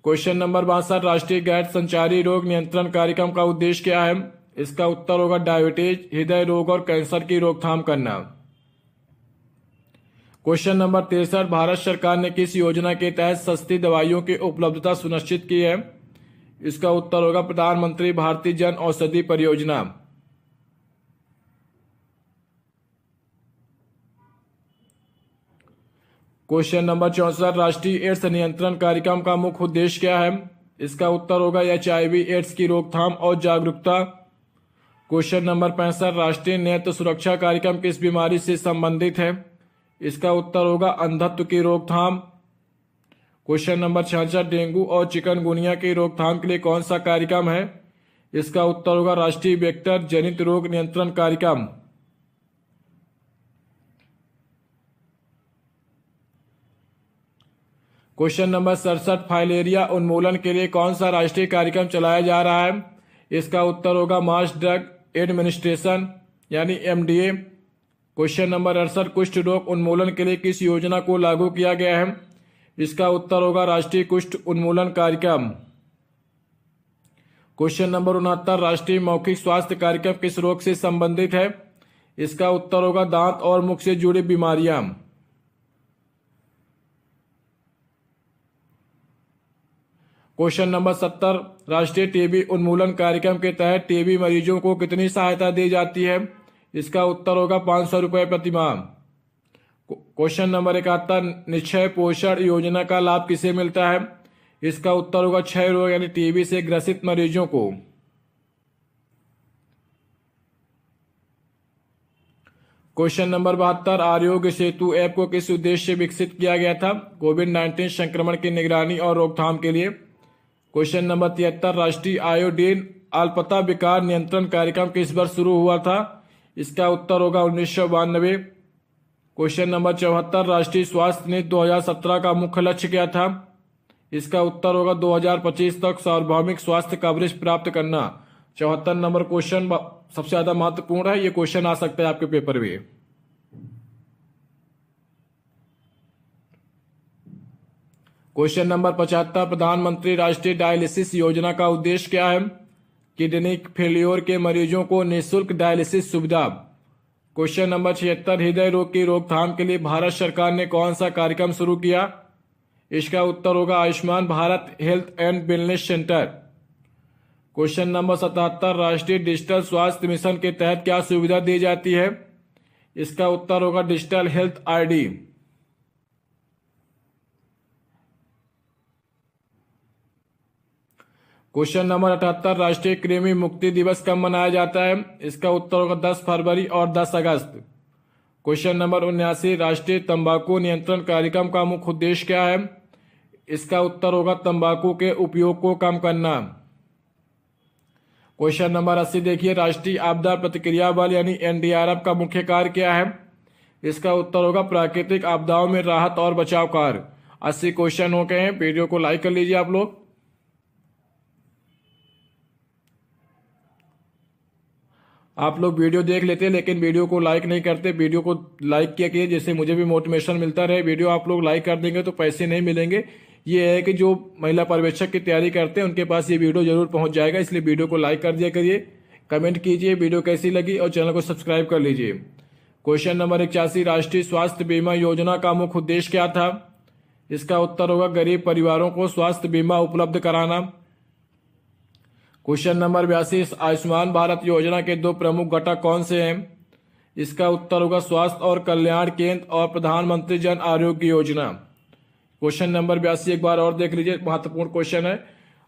क्वेश्चन नंबर 62, राष्ट्रीय गैर संचारी रोग नियंत्रण कार्यक्रम का उद्देश्य क्या है? इसका उत्तर होगा डायबिटीज, हृदय रोग और कैंसर की रोकथाम करना। क्वेश्चन नंबर 63, भारत सरकार ने किस योजना के तहत सस्ती दवाइयों की उपलब्धता सुनिश्चित की है? इसका उत्तर होगा प्रधानमंत्री भारतीय जन औषधि परियोजना। क्वेश्चन नंबर 64, राष्ट्रीय एड्स नियंत्रण कार्यक्रम का मुख्य उद्देश्य क्या है? इसका उत्तर होगा HIV एड्स की रोकथाम और जागरूकता। क्वेश्चन नंबर 65, राष्ट्रीय नेत्र सुरक्षा कार्यक्रम किस बीमारी से संबंधित है? इसका उत्तर होगा अंधत्व की रोकथाम। क्वेश्चन नंबर 66, डेंगू और चिकनगुनिया की रोकथाम के लिए कौन सा कार्यक्रम है? इसका उत्तर होगा राष्ट्रीय वेक्टर जनित रोग नियंत्रण कार्यक्रम। क्वेश्चन नंबर 67, फाइलेरिया उन्मूलन के लिए कौन सा राष्ट्रीय कार्यक्रम चलाया जा रहा है? इसका उत्तर होगा मास ड्रग एडमिनिस्ट्रेशन यानी MDA। क्वेश्चन नंबर 68, कुष्ठ रोग उन्मूलन के लिए किस योजना को लागू किया गया है? इसका उत्तर होगा राष्ट्रीय कुष्ठ उन्मूलन कार्यक्रम। क्वेश्चन नंबर 69, राष्ट्रीय मौखिक स्वास्थ्य कार्यक्रम किस रोग से संबंधित है? इसका उत्तर होगा दांत और मुख से जुड़ी बीमारियां। क्वेश्चन नंबर 70, राष्ट्रीय टीबी उन्मूलन कार्यक्रम के तहत टीबी मरीजों को कितनी सहायता दी जाती है? इसका उत्तर होगा 500 रुपये प्रति माह। क्वेश्चन नंबर 71, निश्चय पोषण योजना का लाभ किसे मिलता है? इसका उत्तर होगा क्षय रोग यानी टीबी से ग्रसित मरीजों को। Question number 72, Aarogya Setu app को किस उद्देश्य से विकसित किया गया था? कोविड-19 संक्रमण की निगरानी और रोकथाम के लिए। क्वेश्चन नंबर 73, राष्ट्रीय आयोडीन अल्पता विकार नियंत्रण कार्यक्रम किस वर्ष शुरू हुआ था? इसका उत्तर होगा 1992। क्वेश्चन नंबर 74, राष्ट्रीय स्वास्थ्य नीति 2017 का मुख्य लक्ष्य क्या था? इसका उत्तर होगा 2025 तक सार्वभौमिक स्वास्थ्य कवरेज प्राप्त करना। 74 नंबर क्वेश्चन सबसे ज्यादा महत्वपूर्ण है, ये क्वेश्चन आ सकता है आपके पेपर में। क्वेश्चन नंबर 75, प्रधानमंत्री राष्ट्रीय डायलिसिस योजना का उद्देश्य क्या है? किडनी फेलियोर के मरीजों को निःशुल्क डायलिसिस सुविधा। क्वेश्चन नंबर 76, हृदय रोग की रोकथाम के लिए भारत सरकार ने कौन सा कार्यक्रम शुरू किया? इसका उत्तर होगा Ayushman Bharat health and wellness centre. Question number 77, राष्ट्रीय डिजिटल स्वास्थ्य मिशन के तहत क्या सुविधा दी जाती है? इसका उत्तर होगा digital health ID. Question number 78, राष्ट्रीय कृमि मुक्ति दिवस कब मनाया जाता है? इसका उत्तर होगा 10 फरवरी और 10 अगस्त। क्वेश्चन नंबर 79, राष्ट्रीय तंबाकू नियंत्रण कार्यक्रम का मुख्य उद्देश्य क्या है? इसका उत्तर होगा तंबाकू के उपयोग को कम करना। क्वेश्चन नंबर 80 देखिए, राष्ट्रीय आपदा प्रतिक्रिया बल यानी एनडीआरएफ का मुख्य कार्य क्या है? इसका उत्तर होगा प्राकृतिक आपदाओं में राहत और बचाव कार्य। 80 क्वेश्चन हो गए हैं। वीडियो को लाइक कर लीजिए आप लोग। आप लोग वीडियो देख लेते हैं लेकिन वीडियो को लाइक नहीं करते। वीडियो को लाइक किया कीजिए जिससे मुझे भी मोटिवेशन मिलता रहे। वीडियो आप लोग लाइक कर देंगे तो पैसे नहीं मिलेंगे। ये है कि जो महिला पर्यवेक्षक की तैयारी करते हैं उनके पास ये वीडियो जरूर पहुंच जाएगा, इसलिए वीडियो को लाइक कर दिया करिए, कमेंट कीजिए वीडियो कैसी लगी और चैनल को सब्सक्राइब कर लीजिए। क्वेश्चन नंबर 81, राष्ट्रीय स्वास्थ्य बीमा योजना का मुख्य उद्देश्य क्या था? इसका उत्तर होगा गरीब परिवारों को स्वास्थ्य बीमा उपलब्ध कराना। क्वेश्चन नंबर 82, आयुष्मान भारत योजना के दो प्रमुख घटक कौन से हैं? इसका उत्तर होगा स्वास्थ्य और कल्याण केंद्र और प्रधानमंत्री जन आरोग्य योजना। क्वेश्चन नंबर 82 एक बार और देख लीजिए, महत्वपूर्ण क्वेश्चन है।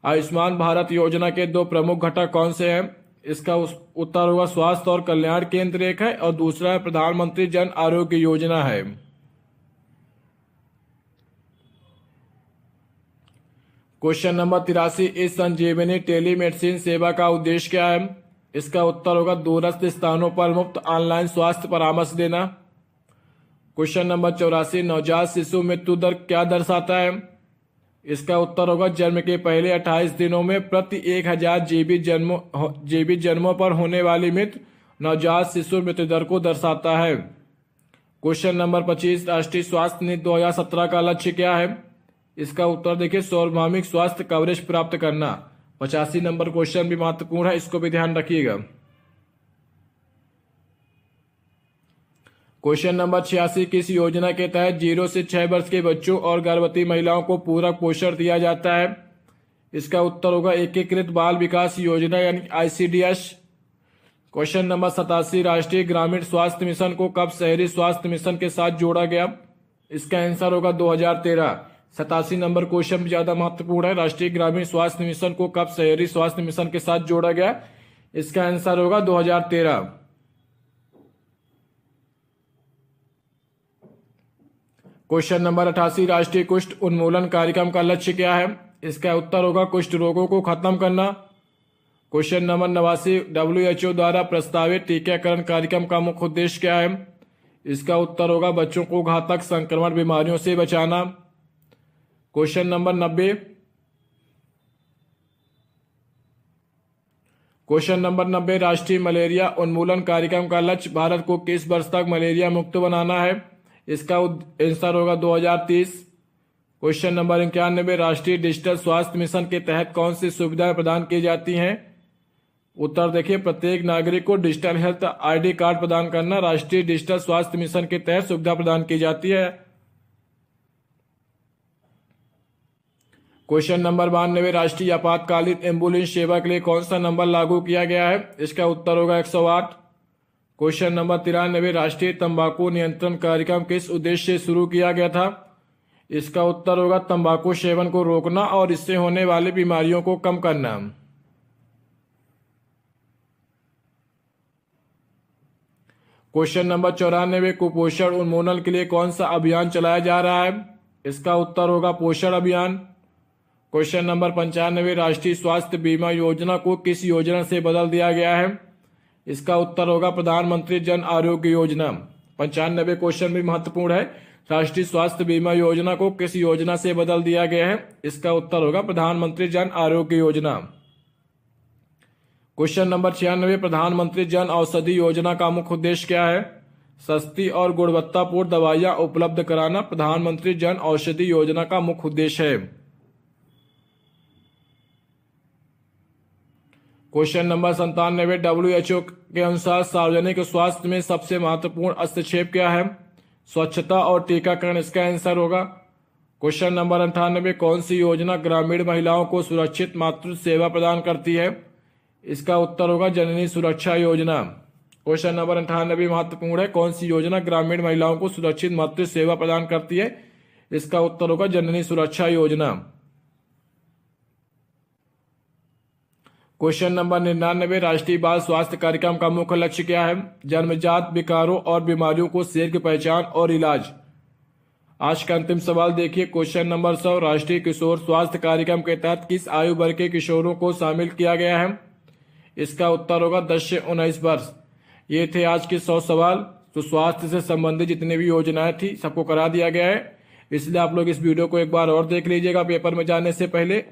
आयुष्मान भारत योजना के दो प्रमुख घटक कौन से हैं? इसका उत्तर होगा स्वास्थ्य और कल्याण केंद्र एक है और दूसरा है प्रधानमंत्री जन आरोग्य योजना है। क्वेश्चन नंबर 83, इस संजीवनी टेलीमेडिसिन सेवा का उद्देश्य क्या है? इसका उत्तर होगा दूरस्थ स्थानों पर मुफ्त ऑनलाइन स्वास्थ्य परामर्श देना। क्वेश्चन नंबर 84, नवजात शिशु मृत्यु दर क्या दर्शाता है? इसका उत्तर होगा जन्म के पहले 28 दिनों में प्रति 1000 जीवित जन्मों पर होने वाली मृत्यु नवजात शिशु मृत्यु दर को दर्शाता है। क्वेश्चन नंबर 25, राष्ट्रीय स्वास्थ्य नीति 2017 का लक्ष्य क्या है? इसका उत्तर देखिए सार्वभौमिक स्वास्थ्य कवरेज प्राप्त करना। 85 नंबर क्वेश्चन भी महत्वपूर्ण है, इसको भी ध्यान रखिएगा। क्वेश्चन नंबर 86, किस योजना के तहत 0 से 6 वर्ष के बच्चों और गर्भवती महिलाओं को पूरक पोषण दिया जाता है? इसका उत्तर होगा एकीकृत बाल विकास योजना यानी ICDS। क्वेश्चन नंबर 87, राष्ट्रीय ग्रामीण स्वास्थ्य मिशन को कब शहरी स्वास्थ्य मिशन के साथ जोड़ा गया? इसका आंसर होगा 2013। 87 नंबर क्वेश्चन ज्यादा महत्वपूर्ण है, राष्ट्रीय ग्रामीण स्वास्थ्य मिशन को कब शहरी स्वास्थ्य मिशन के साथ जोड़ा गया? इसका आंसर होगा 2013। क्वेश्चन नंबर 88, राष्ट्रीय कुष्ठ उन्मूलन कार्यक्रम का लक्ष्य क्या है? इसका उत्तर होगा कुष्ठ रोगों को खत्म करना। क्वेश्चन नंबर 89, WHO द्वारा प्रस्तावित टीकाकरण कार्यक्रम का मुख्य उद्देश्य क्या है? इसका उत्तर होगा बच्चों को घातक संक्रमण बीमारियों से बचाना। क्वेश्चन नंबर 90, राष्ट्रीय मलेरिया उन्मूलन कार्यक्रम का लक्ष्य भारत को किस वर्ष तक मलेरिया मुक्त बनाना है? इसका आंसर होगा 2030। क्वेश्चन नंबर 91, राष्ट्रीय डिजिटल स्वास्थ्य मिशन के तहत कौन सी सुविधाएं प्रदान की जाती हैं? उत्तर देखिए प्रत्येक नागरिक को डिजिटल हेल्थ ID कार्ड प्रदान करना राष्ट्रीय डिजिटल स्वास्थ्य मिशन के तहत सुविधा प्रदान की जाती है। क्वेश्चन नंबर 92, राष्ट्रीय आपातकालीन एम्बुलेंस सेवा के लिए कौन सा नंबर लागू किया गया है? इसका उत्तर होगा 108। क्वेश्चन नंबर 93, राष्ट्रीय तंबाकू नियंत्रण कार्यक्रम किस उद्देश्य से शुरू किया गया था? इसका उत्तर होगा तंबाकू सेवन को रोकना और इससे होने वाली बीमारियों को कम करना। क्वेश्चन नंबर 94, कुपोषण उन्मूलन के लिए कौन सा अभियान चलाया जा रहा है? इसका उत्तर होगा पोषण अभियान। क्वेश्चन नंबर 95, राष्ट्रीय स्वास्थ्य बीमा योजना को किस योजना से बदल दिया गया है? इसका उत्तर होगा प्रधानमंत्री जन आरोग्य योजना। 95 क्वेश्चन भी महत्वपूर्ण है। राष्ट्रीय स्वास्थ्य बीमा योजना को किस योजना से बदल दिया गया है? इसका उत्तर होगा प्रधानमंत्री जन आरोग्य योजना। क्वेश्चन नंबर 96, प्रधानमंत्री जन औषधि योजना का मुख्य उद्देश्य क्या है? सस्ती और गुणवत्तापूर्ण दवाइयां उपलब्ध कराना प्रधानमंत्री जन औषधि योजना का मुख्य उद्देश्य है। क्वेश्चन नंबर 97, WHO के अनुसार सार्वजनिक स्वास्थ्य में सबसे महत्वपूर्ण हस्तक्षेप क्या है? स्वच्छता और टीकाकरण इसका आंसर होगा। क्वेश्चन नंबर 98, कौन सी योजना ग्रामीण महिलाओं को सुरक्षित मातृत्व सेवा प्रदान करती है? इसका उत्तर होगा जननी सुरक्षा योजना। क्वेश्चन नंबर 98 महत्वपूर्ण है। कौन सी योजना ग्रामीण महिलाओं को सुरक्षित मातृत्व सेवा प्रदान करती है? इसका उत्तर होगा जननी सुरक्षा योजना। क्वेश्चन नंबर 99, राष्ट्रीय बाल स्वास्थ्य कार्यक्रम का मुख्य लक्ष्य क्या है? जन्मजात विकारों और बीमारियों को शीघ्र पहचान और इलाज। आज का अंतिम सवाल देखिए। क्वेश्चन नंबर 100, राष्ट्रीय किशोर स्वास्थ्य कार्यक्रम के तहत किस आयु वर्ग के किशोरों को शामिल किया गया है? इसका उत्तर होगा 10 से 19 वर्ष। ये थे आज के 100 सवाल। तो स्वास्थ्य से संबंधित जितनी भी योजनाएं थी सबको करा दिया गया है, इसलिए आप लोग इस वीडियो को एक बार और देख लीजिएगा पेपर में जाने से पहले,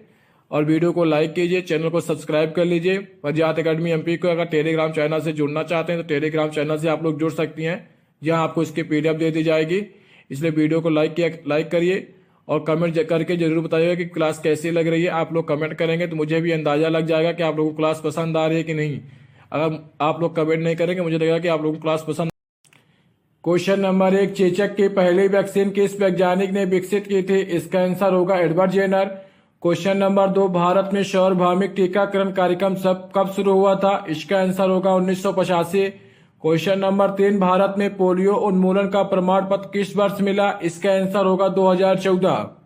और वीडियो को लाइक कीजिए, चैनल को सब्सक्राइब कर लीजिए। वजीआत एकेडमी एमपी को अगर टेलीग्राम चैनल से जुड़ना चाहते हैं तो टेलीग्राम चैनल से आप लोग जुड़ सकती हैं, जहां आपको इसकी PDF दे दी जाएगी। इसलिए वीडियो को लाइक करिए और कमेंट करके जरूर बताइएगा कि क्लास कैसी लग रही है। आप लोग कमेंट करेंगे तो मुझे भी अंदाजा लग जाएगा कि आप लोगों को क्लास पसंद आ रही है कि नहीं। अगर आप लोग कमेंट नहीं करेंगे मुझे लगेगा कि आप लोगों को क्लास पसंद। क्वेश्चन नंबर 1, चेचक की पहली वैक्सीन किस वैज्ञानिक ने विकसित की थी? इसका आंसर होगा Edward Jenner. Question number 2, Bharat में सार्वभौमिक टीकाकरण कार्यक्रम कब शुरू हुआ था? इसका आंसर होगा 1985। क्वेश्चन नंबर 3, भारत में पोलियो उन्मूलन का प्रमाण पत्र किस वर्ष मिला? इसका आंसर होगा 2014।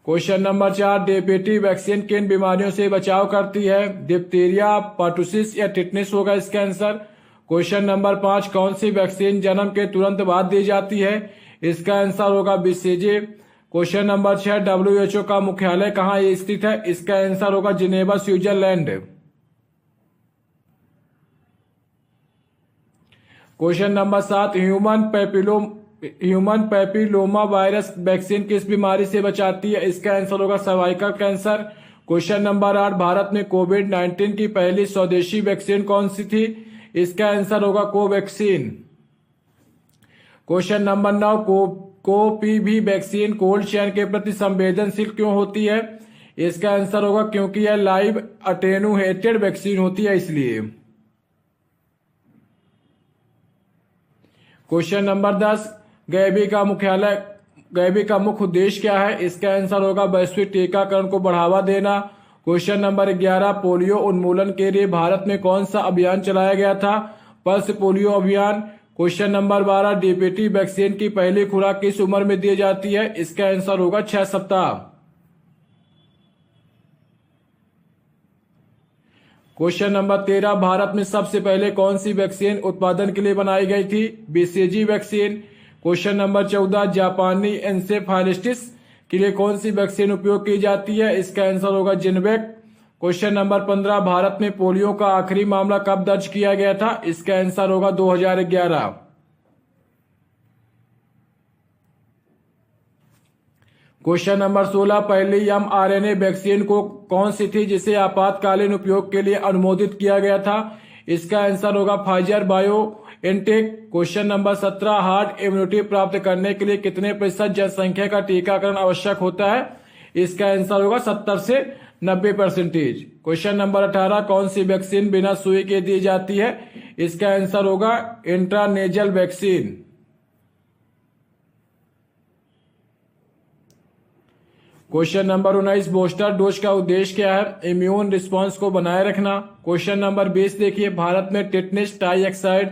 क्वेश्चन नंबर 4, DPT वैक्सीन किन बीमारियों से बचाव करती है? डिप्थीरिया, पर्टुसिस या टिटनेस होगा इसका आंसर। क्वेश्चन नंबर 5, कौन सी वैक्सीन जन्म के तुरंत बाद दी जाती है? इसका आंसर होगा BCG। क्वेश्चन नंबर 6, WHO का मुख्यालय कहाँ स्थित है? इसका आंसर होगा Geneva, Switzerland. Question number 7, human papilloma virus vaccine किस बीमारी से बचाती है? इसका आंसर होगा cervical cancer. Question number 8, Bharat में कोविड-19 की पहली स्वदेशी वैक्सीन कौन सी थी? इसका आंसर होगा कोवैक्सीन। क्वेश्चन नंबर 9, कोपीवी वैक्सीन कोल्ड चेन के प्रति संवेदनशील क्यों होती है? इसका आंसर होगा क्योंकि यह लाइव अटेनुएटेड वैक्सीन होती है इसलिए। क्वेश्चन नंबर 10, गैबी का मुख्य उद्देश्य क्या है? इसका आंसर होगा वैश्विक टीकाकरण को बढ़ावा देना। क्वेश्चन नंबर 11, पोलियो उन्मूलन के लिए भारत में कौन सा अभियान चलाया गया था? पल्स पोलियो अभियान। क्वेश्चन नंबर 12, DPT वैक्सीन की पहली खुराक किस उम्र में दी जाती है? इसका आंसर होगा 6 सप्ताह। क्वेश्चन नंबर 13, भारत में सबसे पहले कौन सी वैक्सीन उत्पादन के लिए बनाई गई थी? BCG vaccine. क्वेश्चन नंबर 14, जापानी एन्सेफेलाइटिस के लिए कौन सी वैक्सीन उपयोग की जाती है? इसका आंसर होगा जिनवेक। क्वेश्चन नंबर 15, भारत में पोलियो का आखिरी मामला कब दर्ज किया गया था? इसका आंसर होगा 2011। क्वेश्चन नंबर 16, पहली mRNA वैक्सीन को कौन सी थी जिसे आपातकालीन उपयोग के लिए अनुमोदित किया गया था? इसका आंसर होगा Pfizer BioNTech. Question number 17, hard immunity प्राप्त करने के लिए कितने प्रतिशत जनसंख्या का टीकाकरण आवश्यक होता है? इसका आंसर होगा 70 से 90%। क्वेश्चन नंबर 18, कौन सी वैक्सीन बिना सुई के दी जाती है? इसका आंसर होगा intranasal vaccine. Question number 19, booster dose का उद्देश्य क्या है? इम्यून रिस्पांस को बनाए रखना। क्वेश्चन नंबर 20 देखिए, भारत में टिटनेस डाइऑक्साइड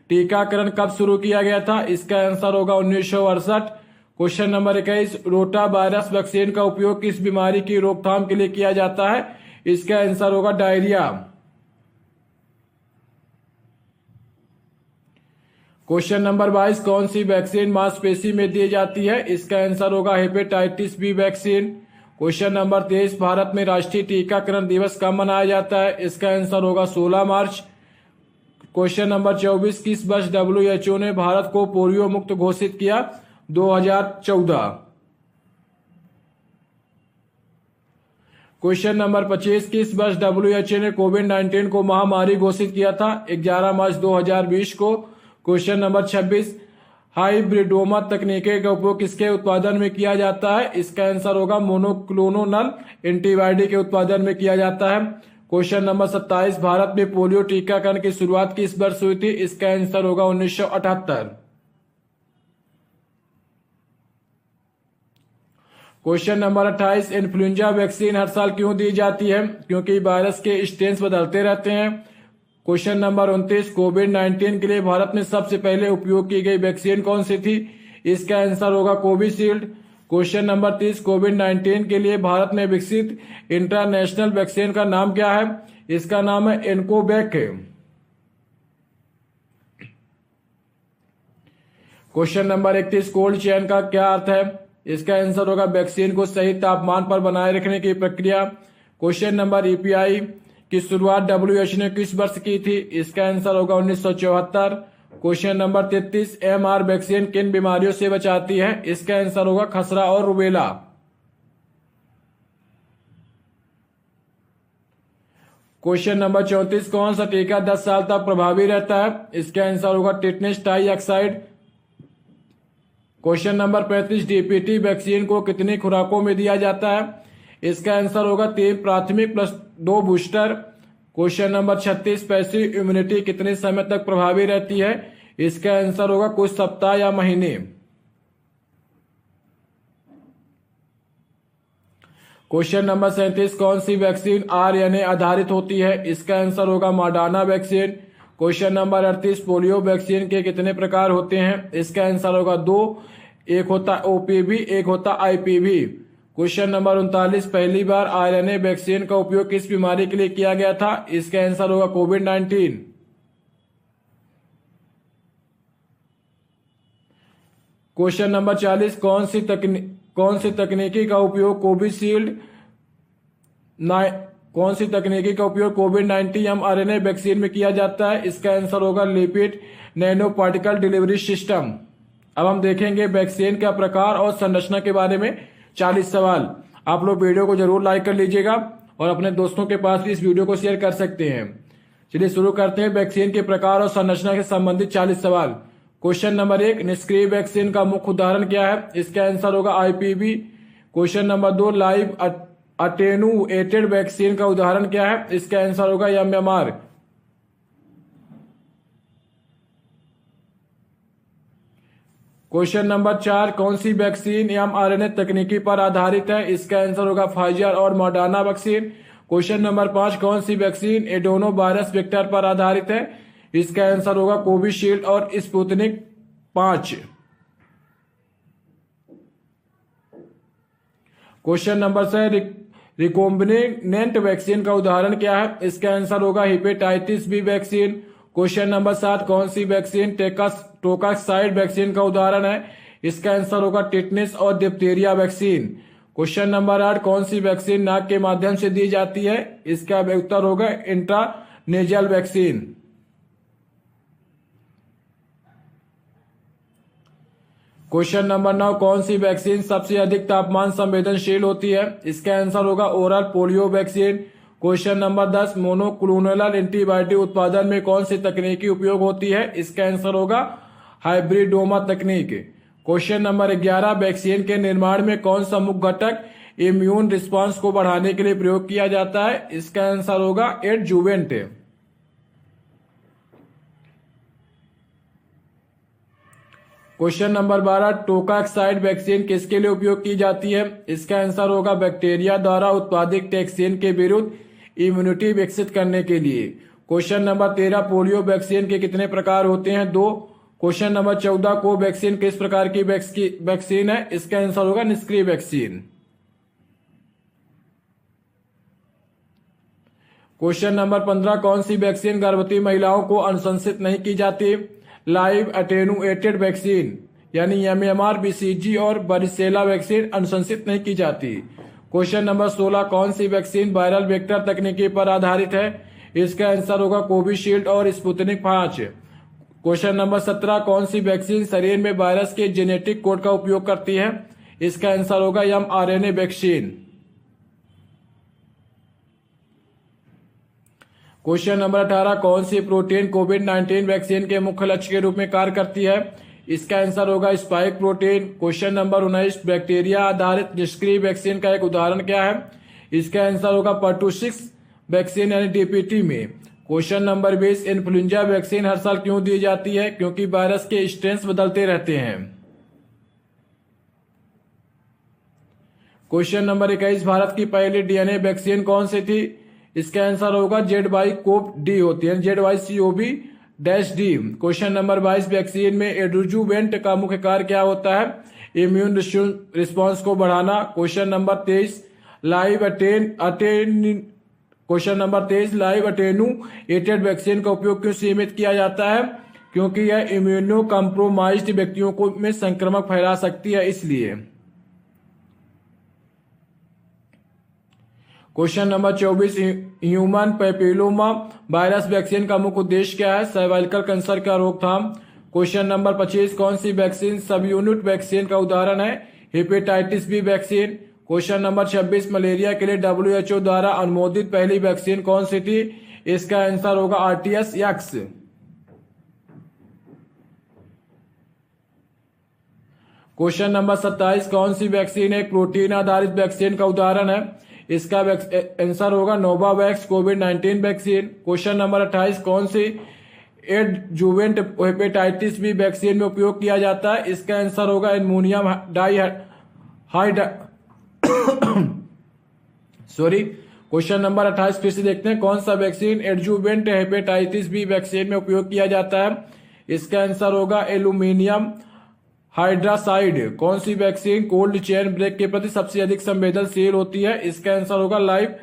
टीकाकरण कब शुरू किया गया था? इसका आंसर होगा 1968। Question number 21, rota virus vaccine का उपयोग किस बीमारी की रोकथाम के लिए किया जाता है? इसका आंसर होगा डायरिया। क्वेश्चन नंबर 22, कौन सी वैक्सीन मांसपेशी में दी जाती है? इसका आंसर होगा hepatitis B vaccine. Question number 23, Bharat में राष्ट्रीय टीकाकरण दिवस कब मनाया जाता है? इसका आंसर होगा 16 मार्च। क्वेश्चन नंबर 24, किस वर्ष WHO ने भारत को पोलियो मुक्त घोषित किया? 2014। क्वेश्चन नंबर 25, किस वर्ष WHO ने कोविड-19 को महामारी घोषित किया था? 11 मार्च 2020 को। क्वेश्चन नंबर 26, हाइब्रिडोमा तकनीक का उपयोग किसके उत्पादन में किया जाता है? इसका आंसर होगा मोनोक्लोनल एंटीबॉडी के उत्पादन में किया जाता है। क्वेश्चन नंबर 27, भारत में पोलियो टीकाकरण की शुरुआत किस वर्ष हुई थी? इसका आंसर होगा 1978। क्वेश्चन नंबर 28, इन्फ्लुएंजा वैक्सीन हर साल क्यों दी जाती है? क्योंकि वायरस के स्ट्रेन्स बदलते रहते हैं। क्वेश्चन नंबर 29, कोविड-19 के लिए भारत में सबसे पहले उपयोग की गई वैक्सीन कौन सी थी? इसका आंसर होगा कोविशील्ड। क्वेश्चन नंबर 30, कोविड-19 के लिए भारत में विकसित इंटरनेशनल वैक्सीन का नाम क्या है? इसका नाम है एनकोवैक। क्वेश्चन नंबर 31, कोल्ड चेन का क्या अर्थ है? इसका आंसर होगा वैक्सीन को सही तापमान पर बनाए रखने की प्रक्रिया। क्वेश्चन नंबर ईपीआई की शुरुआत WHO ने किस वर्ष की थी? इसका आंसर होगा 1974। क्वेश्चन नंबर 33, MR वैक्सीन किन बीमारियों से बचाती है? इसका आंसर होगा खसरा और रुबेला। क्वेश्चन नंबर 34, कौन सा टीका 10 साल तक प्रभावी रहता है? इसका आंसर होगा tetanus dioxide. Question number 35, DPT vaccine को कितनी खुराकों में दिया जाता है? इसका आंसर होगा 3 प्राथमिक plus 2 booster. Question number 36, passive immunity कितने समय तक प्रभावी रहती है? इसका आंसर होगा कुछ सप्ताह या महीने। क्वेश्चन नंबर 37, कौन सी वैक्सीन RNA आधारित होती है? इसका आंसर होगा Moderna vaccine. Question number 38, polio vaccine के कितने प्रकार होते हैं? इसका आंसर होगा 2, एक होता OPV, एक होता IPV। क्वेश्चन नंबर 39, पहली बार RNA वैक्सीन का उपयोग किस बीमारी के लिए किया गया था? इसका आंसर होगा कोविड-19। क्वेश्चन नंबर 40, कौन सी तकनीकी का उपयोग कोविड-19 mRNA वैक्सीन में किया जाता है? इसका आंसर होगा lipid nano particle delivery system. अब हम देखेंगे वैक्सीन का प्रकार और संरचना के बारे में 40 सवाल। आप लोग वीडियो को जरूर लाइक कर लीजिएगा और अपने दोस्तों के पास भी इस वीडियो को शेयर कर सकते हैं। चलिए शुरू करते हैं वैक्सीन के प्रकार और संरचना से संबंधित 40 सवाल। क्वेश्चन नंबर 1, निष्क्रिय वैक्सीन का मुख्य उदाहरण क्या है? इसका आंसर होगा IPV। Question number 2, live attenuated vaccine का उदाहरण क्या है? इसका आंसर होगा MMR। क्वेश्चन नंबर 4, कौन सी वैक्सीन mRNA तकनीकी पर आधारित है? इसका आंसर होगा फाइजर और मॉडर्ना वैक्सीन। क्वेश्चन नंबर 5, कौन सी वैक्सीन एडोनो वायरस वेक्टर पर आधारित है? इसका आंसर होगा कोविशील्ड और Sputnik 5। Question number 6, recombinant vaccine का उदाहरण क्या है? इसका आंसर होगा hepatitis B vaccine. Question number 7, कौन सी वैक्सीन टोकासाइड वैक्सीन का उदाहरण है? इसका आंसर होगा टिटनेस और डिप्थीरिया वैक्सीन। क्वेश्चन नंबर 8, कौन सी वैक्सीन नाक के माध्यम से दी जाती है? इसका उत्तर होगा इंट्रानेजल वैक्सीन। क्वेश्चन नंबर 9, कौन सी वैक्सीन सबसे अधिक तापमान संवेदनशील होती है? इसका आंसर होगा oral polio vaccine. Question number 10, monoclonal antibody उत्पादन में कौन सी तकनीकी उपयोग होती है? इसका आंसर होगा हाइब्रिडोमा तकनीक। क्वेश्चन नंबर 11, वैक्सीन के निर्माण में कौन सा मुख्य घटक इम्यून रिस्पांस को बढ़ाने के लिए प्रयोग किया जाता है? इसका आंसर होगा एडजुवेंट। क्वेश्चन नंबर 12, टोकाक्साइड वैक्सीन किसके लिए उपयोग की जाती है? इसका आंसर होगा बैक्टीरिया द्वारा उत्पादित टैक्सीन के विरुद्ध इम्यूनिटी विकसित करने के लिए। क्वेश्चन नंबर 13, पोलियो वैक्सीन के कितने प्रकार होते हैं? 2। क्वेश्चन नंबर 14, कोवैक्सीन किस प्रकार की वैक्सीन है? इसका आंसर होगा निष्क्रिय वैक्सीन। क्वेश्चन नंबर 15, कौन सी वैक्सीन गर्भवती महिलाओं को अनुशंसित नहीं की जाती? लाइव अटेनुएटेड वैक्सीन यानी MMR, BCG और वारिसेला वैक्सीन अनुशंसित नहीं की जाती। क्वेश्चन नंबर 16, कौन सी वैक्सीन वायरल वेक्टर तकनीकी पर आधारित है? इसका आंसर होगा कोविशील्ड और स्पुतनिक 5। क्वेश्चन नंबर 17, कौन सी वैक्सीन शरीर में वायरस के जेनेटिक कोड का उपयोग करती है? इसका आंसर होगा mRNA वैक्सीन। क्वेश्चन नंबर 18, कौन सी प्रोटीन कोविड-19 वैक्सीन के मुख्य लक्ष्य के रूप में कार्य करती है? इसका आंसर होगा spike protein. Question number 19, bacteria आधारित निष्क्रिय वैक्सीन का एक उदाहरण क्या है? इसका आंसर होगा पर्टुसिस वैक्सीन यानी DPT में। क्वेश्चन नंबर 20, इन्फ्लुएंजा वैक्सीन हर साल क्यों दी जाती है? क्योंकि वायरस के स्ट्रेन्स बदलते रहते हैं। क्वेश्चन नंबर 21, भारत की पहली DNA वैक्सीन कौन सी थी? इसका आंसर होगा ZY-CoV-D होती है, ZY-CoV-D। क्वेश्चन नंबर 22, वैक्सीन में एडजुवेंट का मुख्य कार्य क्या होता है? इम्यून रिस्पॉन्स को बढ़ाना। Question number 23, live attenuated vaccine का उपयोग क्यों सीमित किया जाता है? क्योंकि यह इम्यूनो कम्प्रोमाइज्ड व्यक्तियों को में संक्रमण फैला सकती है, इसलिए। Question number 24, human papilloma virus vaccine का मुख्य उद्देश्य क्या है? सर्वाइकल कैंसर का रोकथाम। क्वेश्चन नंबर 25, कौन सी वैक्सीन सब यूनिट वैक्सीन का उदाहरण है? Hepatitis B vaccine. Question number 26, malaria के लिए WHO द्वारा अनुमोदित पहली वैक्सीन कौन सी थी? इसका आंसर होगा RTS-X। क्वेश्चन नंबर 27, कौन सी वैक्सीन एक प्रोटीन आधारित वैक्सीन का उदाहरण है? इसका आंसर होगा नोवावैक्स कोविड-19 वैक्सीन। क्वेश्चन नंबर 28, कौन सी एडजुवेंट हेपेटाइटिस बी वैक्सीन में उपयोग किया जाता है? इसका आंसर होगा एल्युमिनियम क्वेश्चन नंबर 28 फिर से देखते हैं, कौन सा vaccine adjuvant hepatitis B vaccine में उपयोग किया जाता है? इसका आंसर होगा एल्यूमिनियम हाइड्रासाइड। कौन सी वैक्सीन कोल्ड चेन ब्रेक के प्रति सबसे अधिक संवेदनशील होती है? इसका आंसर होगा live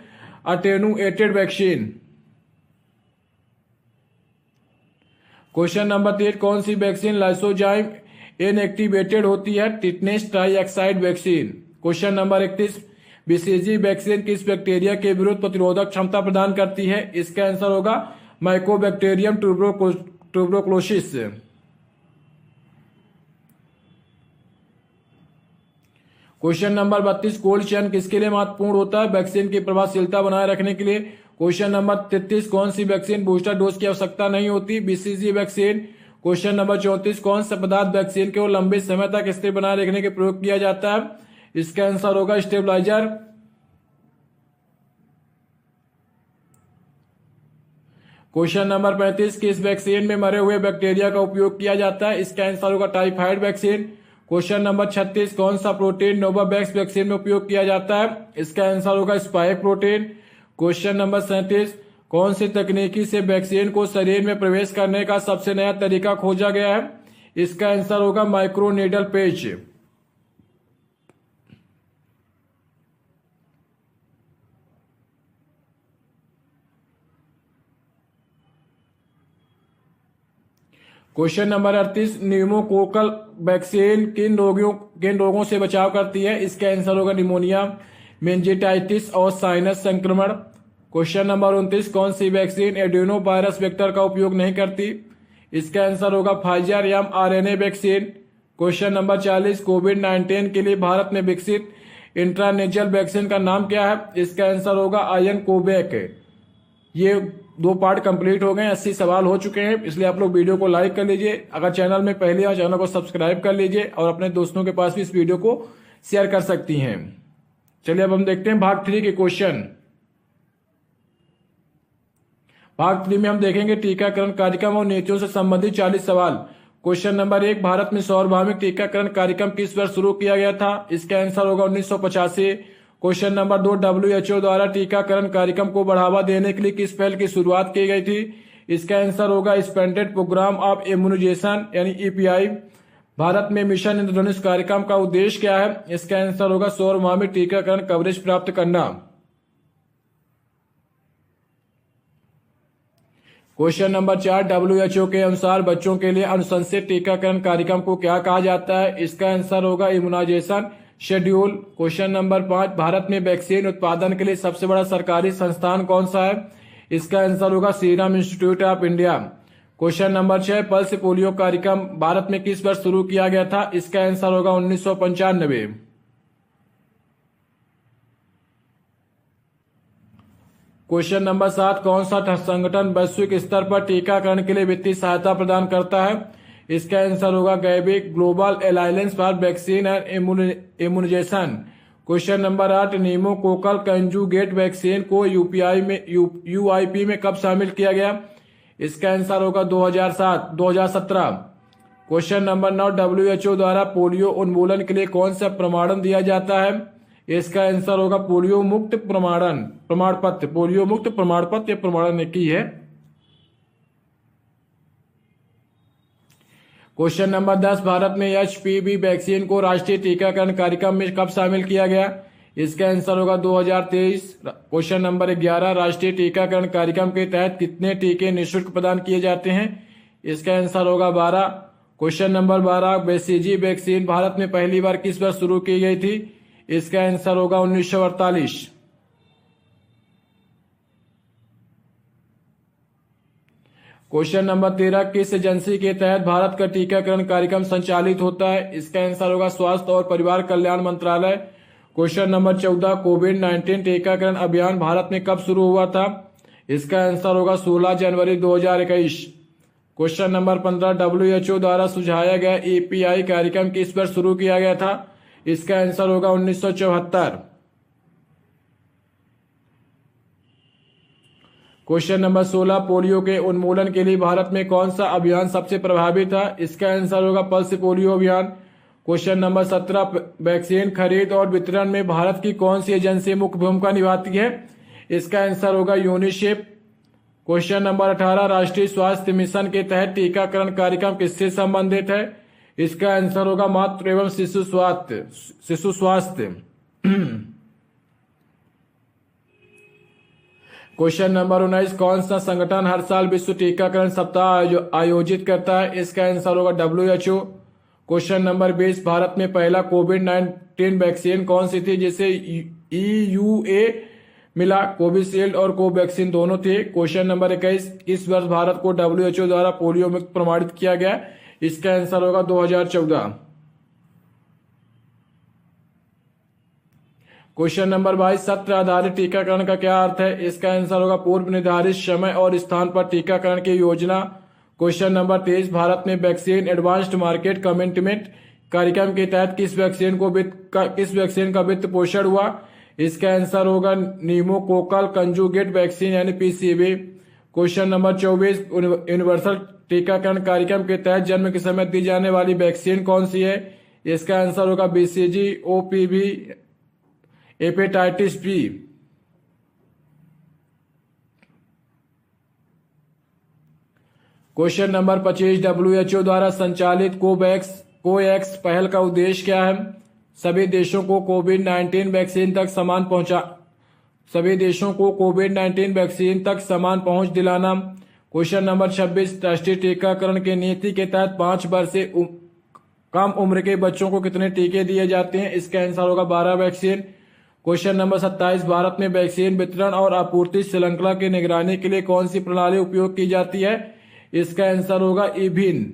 attenuated vaccine. Question number 3, कौन सी वैक्सीन लाइसोजाइम इनएक्टिवेटेड होती है? Tetanus trioxide vaccine. Question number 31, BCG vaccine किस बैक्टीरिया के विरुद्ध प्रतिरोधक क्षमता प्रदान करती है? इसका आंसर होगा Mycobacterium tuberculosis. Question number 32, cold chain किसके लिए महत्वपूर्ण होता है? वैक्सीन की प्रभावशीलता बनाए रखने के लिए। क्वेश्चन नंबर 33, कौन सी वैक्सीन बूस्टर डोज की आवश्यकता नहीं होती? BCG vaccine. क्वेश्चन नंबर 34, कौन सा पदार्थ वैक्सीन को लंबे समय तक स्थिर बनाए रखने के प्रयोग किया जाता है? इसका आंसर होगा स्टेबलाइजर। क्वेश्चन नंबर 35, किस वैक्सीन में मरे हुए बैक्टीरिया का उपयोग किया जाता है? इसका आंसर होगा टाइफाइड वैक्सीन। क्वेश्चन नंबर 36, कौन सा प्रोटीन नोवावैक्स वैक्सीन में उपयोग किया जाता है? इसका आंसर होगा स्पाइक प्रोटीन। क्वेश्चन नंबर 37, कौन सी तकनीकी से वैक्सीन को शरीर में प्रवेश करने का सबसे नया तरीका खोजा गया है? इसका आंसर होगा microneedle patch. Question number 38, pneumococcal vaccine किन रोगों से बचाव करती है? इसका आंसर होगा निमोनिया, मेनिंजाइटिस और साइनस संक्रमण। क्वेश्चन नंबर 29, कौन सी वैक्सीन एडेनो वायरस वेक्टर का उपयोग नहीं करती? इसका आंसर होगा फाइजर या mRNA वैक्सीन। क्वेश्चन नंबर 40, कोविड-19 के लिए भारत में विकसित इंट्रानेजल वैक्सीन का नाम क्या है? इसका आंसर होगा आयन कोवैक। ये 2 पार्ट कंप्लीट हो गए, 80 सवाल हो चुके हैं, इसलिए आप लोग वीडियो को लाइक कर लीजिए। अगर चैनल में पहले आए चैनल को सब्सक्राइब कर लीजिए और अपने दोस्तों के पास भी इस वीडियो को शेयर कर सकती हैं। चलिए अब हम देखते हैं भाग 3 के क्वेश्चन। भाग 3 में हम देखेंगे टीकाकरण कार्यक्रम और नीतियों से संबंधित 40 सवाल। क्वेश्चन नंबर 1, भारत में सार्वभौमिक टीकाकरण कार्यक्रम किस वर्ष शुरू किया गया था? इसका आंसर होगा 1985। क्वेश्चन नंबर 2, WHO द्वारा टीकाकरण कार्यक्रम को बढ़ावा देने के लिए किस पहल की शुरुआत की गई थी? इसका आंसर होगा एक्सपेंडेड प्रोग्राम ऑफ इम्यूनाइजेशन यानी EPI। भारत में मिशन इंद्रधनुष कार्यक्रम का उद्देश्य क्या है? इसका आंसर होगा सार्वभौमिक टीकाकरण कवरेज प्राप्त करना। क्वेश्चन नंबर 4, WHO के अनुसार बच्चों के लिए अनुशंसित टीकाकरण कार्यक्रम को क्या कहा जाता है? इसका आंसर होगा immunization schedule. Question number 5, Bharat में वैक्सीन उत्पादन के लिए सबसे बड़ा सरकारी संस्थान कौन सा है? इसका आंसर होगा serum institute of India. Question number 6, pulse polio कार्यक्रम भारत में किस वर्ष शुरू किया गया था? इसका आंसर होगा 1995। क्वेश्चन नंबर 7, कौन सा संगठन वैश्विक स्तर पर टीकाकरण के लिए वित्तीय सहायता प्रदान करता है? इसका आंसर होगा गैबी, global alliance for vaccine and immunisation. Question number 8, pneumococcal conjugate vaccine को UIP में कब शामिल किया गया? इसका आंसर होगा 2017। क्वेश्चन नंबर 9, WHO द्वारा पोलियो उन्मूलन के लिए कौन सा प्रमाणन दिया जाता है? इसका आंसर होगा पोलियो मुक्त प्रमाण पत्र। पोलियो मुक्त प्रमाण पत्र प्रमाणन की है। क्वेश्चन नंबर 10, भारत में HPV वैक्सीन को राष्ट्रीय टीकाकरण कार्यक्रम में कब शामिल किया गया? इसका आंसर होगा 2023। क्वेश्चन नंबर 11, राष्ट्रीय टीकाकरण कार्यक्रम के तहत कितने टीके निःशुल्क प्रदान किए जाते हैं? इसका आंसर होगा 12। Question number 12, BCG vaccine Bharat में पहली बार किस वर्ष शुरू की गई थी? इसका आंसर होगा 1948। क्वेश्चन नंबर 13, किस एजेंसी के तहत भारत का टीकाकरण कार्यक्रम संचालित होता है? इसका आंसर होगा स्वास्थ्य और परिवार कल्याण मंत्रालय। क्वेश्चन नंबर 14, कोविड-19 टीकाकरण अभियान भारत में कब शुरू हुआ था? इसका आंसर होगा 16 जनवरी 2021। क्वेश्चन नंबर 15, WHO द्वारा सुझाया गया EPI कार्यक्रम किस वर्ष शुरू किया गया था? इसका आंसर होगा 1974। क्वेश्चन नंबर 16, पोलियो के उन्मूलन के लिए भारत में कौन सा अभियान सबसे प्रभावी था? इसका आंसर होगा पल्स पोलियो अभियान। क्वेश्चन नंबर 17, वैक्सीन खरीद और वितरण में भारत की कौन सी एजेंसी मुख्य भूमिका निभाती है? इसका आंसर होगा यूनिसेफ। क्वेश्चन नंबर 18, राष्ट्रीय स्वास्थ्य मिशन के तहत टीकाकरण कार्यक्रम किससे संबंधित है? इसका आंसर होगा मातृ एवं शिशु स्वास्थ्य। क्वेश्चन नंबर 19, कौन सा संगठन हर साल विश्व टीकाकरण सप्ताह आयोजित करता है? इसका आंसर होगा WHO। क्वेश्चन नंबर 20, भारत में पहला कोविड-19 वैक्सीन कौन सी थी जिसे EUA मिला? कोविशील्ड और कोवैक्सीन दोनों थे। क्वेश्चन नंबर 21, इस वर्ष भारत को WHO द्वारा पोलियो मुक्त प्रमाणित किया गया? इसका आंसर होगा 2014। क्वेश्चन नंबर 22, सत्र आधारित टीकाकरण का क्या अर्थ है? इसका आंसर होगा पूर्व निर्धारित समय और स्थान पर टीकाकरण की योजना। क्वेश्चन नंबर 23, भारत में वैक्सीन एडवांस्ड मार्केट कमिटमेंट कार्यक्रम के तहत किस वैक्सीन का वित्त पोषण हुआ? इसका आंसर होगा न्यूमोकोकल कंजुगेट वैक्सीन यानी PCV। क्वेश्चन नंबर 24, यूनिवर्सल टीकाकरण कार्यक्रम के तहत जन्म के समय दी जाने वाली वैक्सीन कौन सी है? इसका आंसर होगा BCG, OPV, hepatitis B। Question number 25, WHO द्वारा संचालित कोवैक्स पहल का उद्देश्य क्या है? सभी देशों को कोविड-19 वैक्सीन तक समान पहुंच दिलाना। क्वेश्चन नंबर 26, राष्ट्रीय टीकाकरण की नीति के तहत 5 वर्ष से कम उम्र के बच्चों को कितने टीके दिए जाते हैं? इसका आंसर होगा 12 वैक्सीन। क्वेश्चन नंबर 27, भारत में वैक्सीन वितरण और आपूर्ति श्रृंखला की निगरानी के लिए कौन सी प्रणाली उपयोग की जाती है? इसका आंसर होगा EVIN।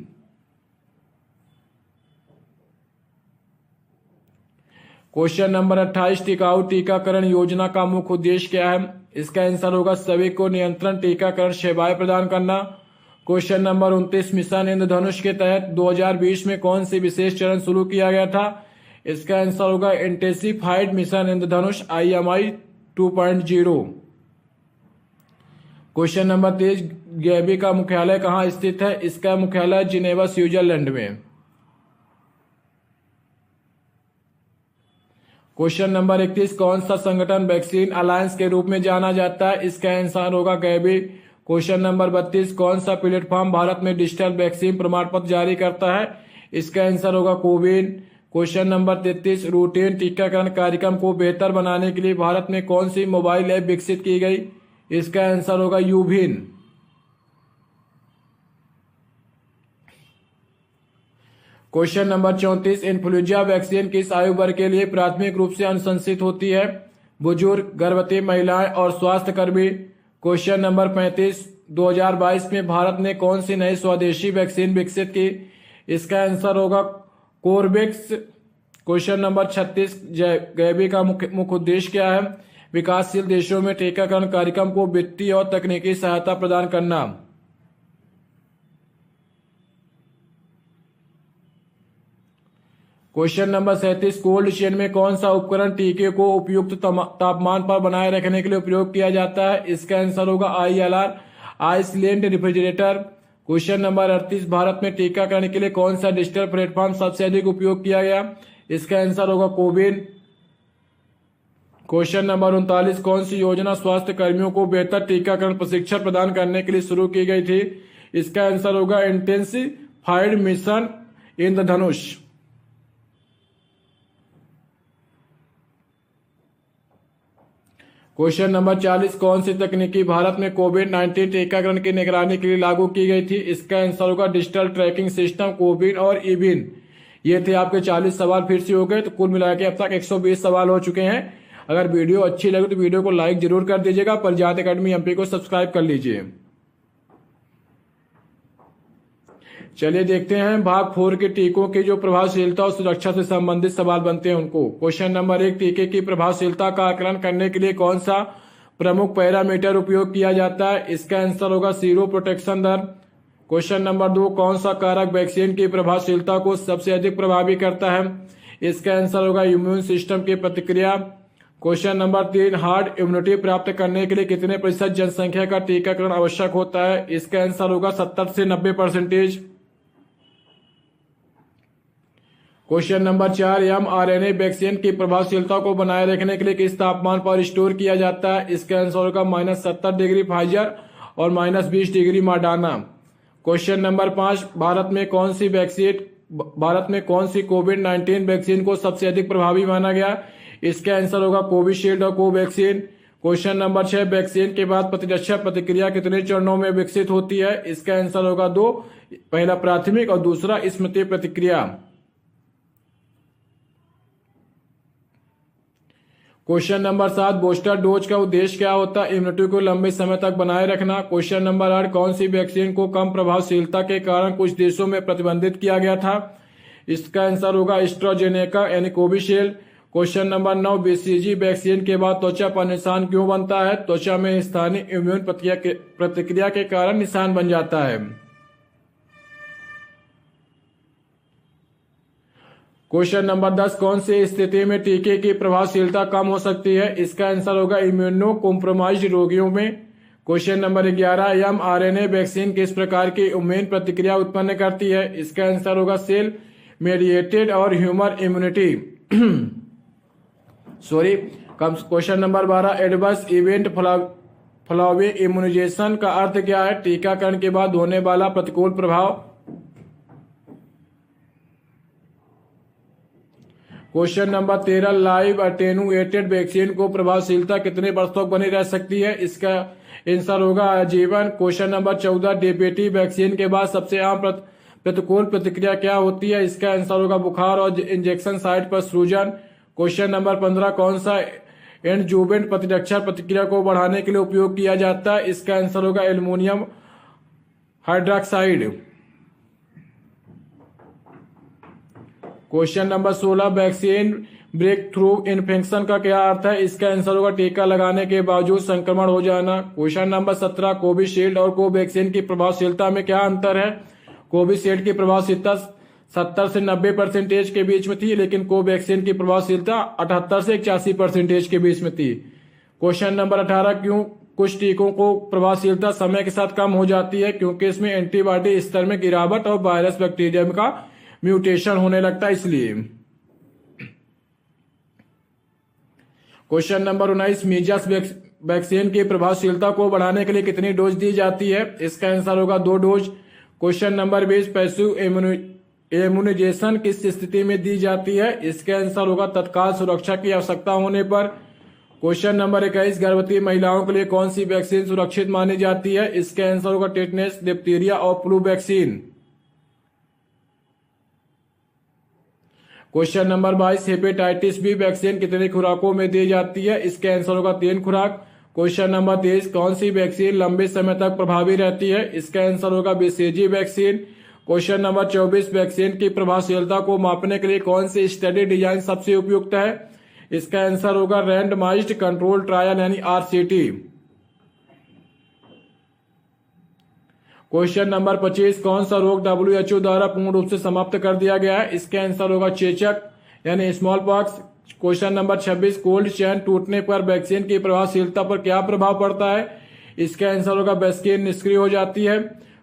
क्वेश्चन नंबर 28, टिकाऊ टीकाकरण योजना का मुख्य उद्देश्य क्या है? इसका आंसर होगा सभी को नियंत्रण टीकाकरण सेवाएं प्रदान करना। क्वेश्चन नंबर 29, मिशन इंद्रधनुष के तहत 2020 में कौन सी विशेष चरण शुरू किया गया था? इसका आंसर होगा इंटेंसिफाइड मिशन इंद्रधनुष IMI 2.0। क्वेश्चन नंबर 23, गैबी का मुख्यालय कहाँ स्थित है? इसका मुख्यालय जिनेवा स्विट्जरलैंड में। क्वेश्चन नंबर 31, कौन सा संगठन वैक्सीन अलायंस के रूप में जाना जाता है? इसका आंसर होगा गैबी। क्वेश्चन नंबर 32, कौन सा प्लेटफॉर्म भारत में डिजिटल वैक्सीन प्रमाण पत्र जारी करता है? इसका आंसर होगा कोविन। क्वेश्चन नंबर 33, रूटीन टीकाकरण कार्यक्रम को बेहतर बनाने के लिए भारत में कौन सी मोबाइल ऐप विकसित की गई? इसका आंसर होगा यूभिन। क्वेश्चन नंबर 34, इन्फ्लुएंजा वैक्सीन किस आयु वर्ग के लिए प्राथमिक रूप से अनुशंसित होती है? बुजुर्ग, गर्भवती महिलाएं और स्वास्थ्य कर्मी। क्वेश्चन नंबर 35, 2022 में भारत ने कौन सी नई स्वदेशी वैक्सीन विकसित की? इसका आंसर होगा कोर्बेक्स। क्वेश्चन नंबर 36, गैबी का मुख्य उद्देश्य क्या है? विकासशील देशों में टीकाकरण कार्यक्रम को वित्तीय और तकनीकी सहायता प्रदान करना। क्वेश्चन नंबर 37, कोल्ड चेन में कौन सा उपकरण टीके को उपयुक्त तापमान पर बनाए रखने के लिए उपयोग किया जाता है? इसका आंसर होगा ILR, ice lined refrigerator. Question number 38, Bharat में टीकाकरण के लिए कौन सा डिजिटल प्लेटफॉर्म सबसे अधिक उपयोग किया गया? इसका आंसर होगा कोविन। क्वेश्चन नंबर 39, कौन सी योजना स्वास्थ्य कर्मियों को बेहतर टीकाकरण प्रशिक्षण प्रदान करने के लिए शुरू की गई थी? इसका आंसर होगा इंटेंसिफाइड मिशन इंद्रधनुष। क्वेश्चन नंबर 40, कौन सी तकनीकी भारत में कोविड-19 टीकाकरण की निगरानी के लिए लागू की गई थी? इसका आंसर होगा डिजिटल ट्रैकिंग सिस्टम कोविन और इविन। ये थे आपके 40 सवाल फिर से हो गए। तो कुल मिला के अब तक 120 सवाल हो चुके हैं। अगर वीडियो अच्छी लगे तो वीडियो को लाइक जरूर कर दीजिएगा। प्रजात अकेडमी एमपी को सब्सक्राइब कर लीजिए। चलिए देखते हैं भाग 4 के टीकों की जो प्रभावशीलता और सुरक्षा से संबंधित सवाल बनते हैं उनको। क्वेश्चन नंबर 1, टीके की प्रभावशीलता का आकलन करने के लिए कौन सा प्रमुख पैरामीटर उपयोग किया जाता है? इसका आंसर होगा सीरो प्रोटेक्शन दर। क्वेश्चन नंबर 2, कौन सा कारक वैक्सीन की प्रभावशीलता को सबसे अधिक प्रभावी करता है? इसका आंसर होगा इम्यून सिस्टम की प्रतिक्रिया। क्वेश्चन नंबर 3, हार्ड इम्यूनिटी प्राप्त करने के लिए कितने प्रतिशत जनसंख्या का टीकाकरण आवश्यक होता है? इसका आंसर होगा 70 से 90%। क्वेश्चन नंबर 4, mRNA वैक्सीन की प्रभावशीलता को बनाए रखने के लिए किस तापमान पर स्टोर किया जाता है? इसका आंसर होगा -70 डिग्री फाइजर और -20 degree Moderna. Question number 5, Bharat में कौन सी कोविड-19 वैक्सीन को सबसे अधिक प्रभावी माना गया? इसका आंसर होगा कोविशील्ड और कोवैक्सीन। क्वेश्चन नंबर 6, वैक्सीन के बाद प्रतिरक्षा प्रतिक्रिया कितने चरणों में विकसित होती है? इसका आंसर होगा 2, पहला प्राथमिक और दूसरा स्मृति प्रतिक्रिया। क्वेश्चन नंबर 7, बूस्टर डोज का उद्देश्य क्या होता है? इम्यूनिटी को लंबे समय तक बनाए रखना। क्वेश्चन नंबर 8, कौन सी वैक्सीन को कम प्रभावशीलता के कारण कुछ देशों में प्रतिबंधित किया गया था? इसका आंसर होगा एस्ट्राजेनेका यानी Covishield. Question number 9, BCG vaccine के बाद त्वचा पर निशान क्यों बनता है? त्वचा में स्थानीय इम्यून प्रतिक्रिया के कारण निशान बन जाता है। क्वेश्चन नंबर 10, कौन सी स्थिति में टीके की प्रभावशीलता कम हो सकती है? इसका आंसर होगा इम्यूनो कॉम्प्रोमाइज्ड रोगियों में। क्वेश्चन नंबर 11, mRNA वैक्सीन किस प्रकार की इम्यून प्रतिक्रिया उत्पन्न करती है? इसका आंसर होगा सेल मेडिएटेड और humoral immunity. Question number 12, adverse event following immunisation का अर्थ क्या है? टीकाकरण के बाद होने वाला प्रतिकूल प्रभाव। Question number 13, live attenuated vaccine को प्रभावशीलता कितने वर्ष तक बनी रह सकती है? इसका आंसर होगा आजीवन। क्वेश्चन नंबर 14, DPT वैक्सीन के बाद सबसे आम प्रतिकूल प्रतिक्रिया क्या होती है? इसका आंसर होगा बुखार और इंजेक्शन साइट पर सूजन। क्वेश्चन नंबर 15, कौन सा एडजुवेंट प्रतिरक्षा प्रतिक्रिया को बढ़ाने के लिए उपयोग किया जाता है? इसका आंसर होगा aluminium hydroxide. Question number 16, vaccine breakthrough infection का क्या अर्थ है? इसका आंसर होगा टीका लगाने के बावजूद संक्रमण हो जाना। क्वेश्चन नंबर 17, कोविशील्ड और कोवैक्सीन की प्रभावशीलता में क्या अंतर है? कोविशील्ड की प्रभावशीलता 70 से 90% के बीच में थी, लेकिन कोवैक्सीन की प्रभावशीलता 78 से 81% के बीच में थी। क्वेश्चन नंबर 18, कुछ टीकों को प्रभावशीलता समय के साथ कम हो जाती है क्योंकि इसमें एंटीबॉडी स्तर में गिरावट और वायरस बैक्टीरिया का म्यूटेशन होने लगता है, इसलिए। क्वेश्चन नंबर 19, मीजल्स वैक्सीन की प्रभावशीलता को बढ़ाने के लिए कितनी डोज दी जाती है? इसका आंसर होगा 2 dose. Question number 20, passive immunization किस स्थिति में दी जाती है? इसका आंसर होगा तत्काल सुरक्षा की आवश्यकता होने पर। क्वेश्चन नंबर 21, गर्भवती महिलाओं के लिए कौन सी वैक्सीन सुरक्षित मानी जाती है? इसका आंसर होगा टेटनस, डिप्थीरिया और flu vaccine. Question number 22, hepatitis B vaccine कितनी खुराकों में दी जाती है? इसका आंसर होगा 3 खुराक। क्वेश्चन नंबर 23, कौन सी वैक्सीन लंबे समय तक प्रभावी रहती है? इसका आंसर होगा BCG vaccine. Question number 24, vaccine की प्रभावशीलता को मापने के लिए कौन सी स्टडी डिजाइन सबसे उपयुक्त है? इसका आंसर होगा रैंडमाइज्ड कंट्रोल ट्रायल यानी आरसीटी। क्वेश्चन नंबर 25, कौन सा रोग WHO द्वारा पूर्ण रूप से समाप्त कर दिया गया है? इसका आंसर होगा चेचक यानी small pox. Question number 26, cold chain टूटने पर वैक्सीन की प्रभावशीलता पर क्या प्रभाव पड़ता है? इसका आंसर होगा वैक्सीन निष्क्रिय हो जाती है।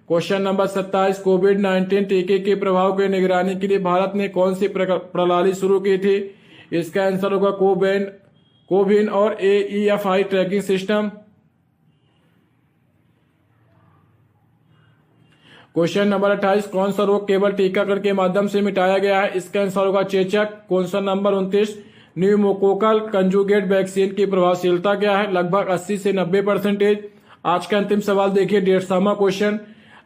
क्वेश्चन नंबर 27, कोविड-19 टीके के प्रभाव की निगरानी के लिए भारत ने कौन सी प्रणाली शुरू की थी? इसका आंसर होगा कोविन और AEFI tracking system. Question number 28, कौन सा रोग केवल टीकाकरण के माध्यम से मिटाया गया है? इसका आंसर होगा चेचक। Question number 29, pneumococcal conjugate vaccine की प्रभावशीलता क्या है? लगभग 80 से 90%। आज का अंतिम सवाल देखिए, 150वां क्वेश्चन,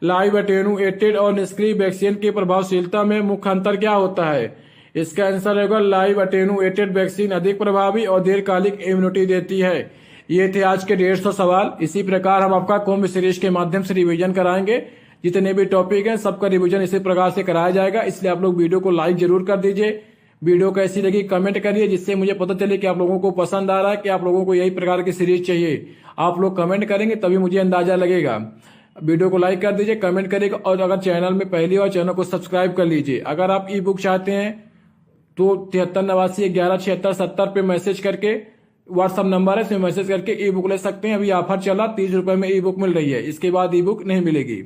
लाइव अटेनुएटेड और निष्क्रिय वैक्सीन की प्रभावशीलता में मुख्य अंतर क्या होता है? इसका आंसर होगा लाइव अटेनुएटेड वैक्सीन अधिक प्रभावी और दीर्घकालिक इम्यूनिटी देती है। ये थे आज के 150 सवाल। इसी प्रकार हम आपका कुंभ सीरीज के माध्यम से रिवीजन कराएंगे। जितने भी टॉपिक हैं सबका रिवीजन इसी प्रकार से कराया जाएगा, इसलिए आप लोग वीडियो को लाइक जरूर कर दीजिए। वीडियो कैसी लगी कमेंट करिए, जिससे मुझे पता चले कि आप लोगों को पसंद आ रहा है, कि आप लोगों को यही प्रकार की सीरीज चाहिए। आप लोग कमेंट करेंगे तभी मुझे अंदाजा लगेगा। वीडियो को लाइक कर दीजिए, कमेंट करिएगा, और अगर चैनल में पहली बार चैनल को सब्सक्राइब कर लीजिए। अगर आप ई बुक चाहते हैं तो 7389117670 पे मैसेज करके, व्हाट्सअप नंबर है, इसमें मैसेज करके ई बुक ले सकते हैं। अभी ऑफर चला, 30 रुपए में ई बुक मिल रही है, इसके बाद ई बुक नहीं मिलेगी।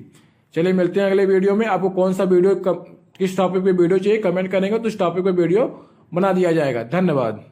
चलिए मिलते हैं अगले वीडियो में। आपको कौन सा वीडियो किस टॉपिक पे वीडियो चाहिए कमेंट करेंगे तो उस टॉपिक पे वीडियो बना दिया जाएगा। धन्यवाद।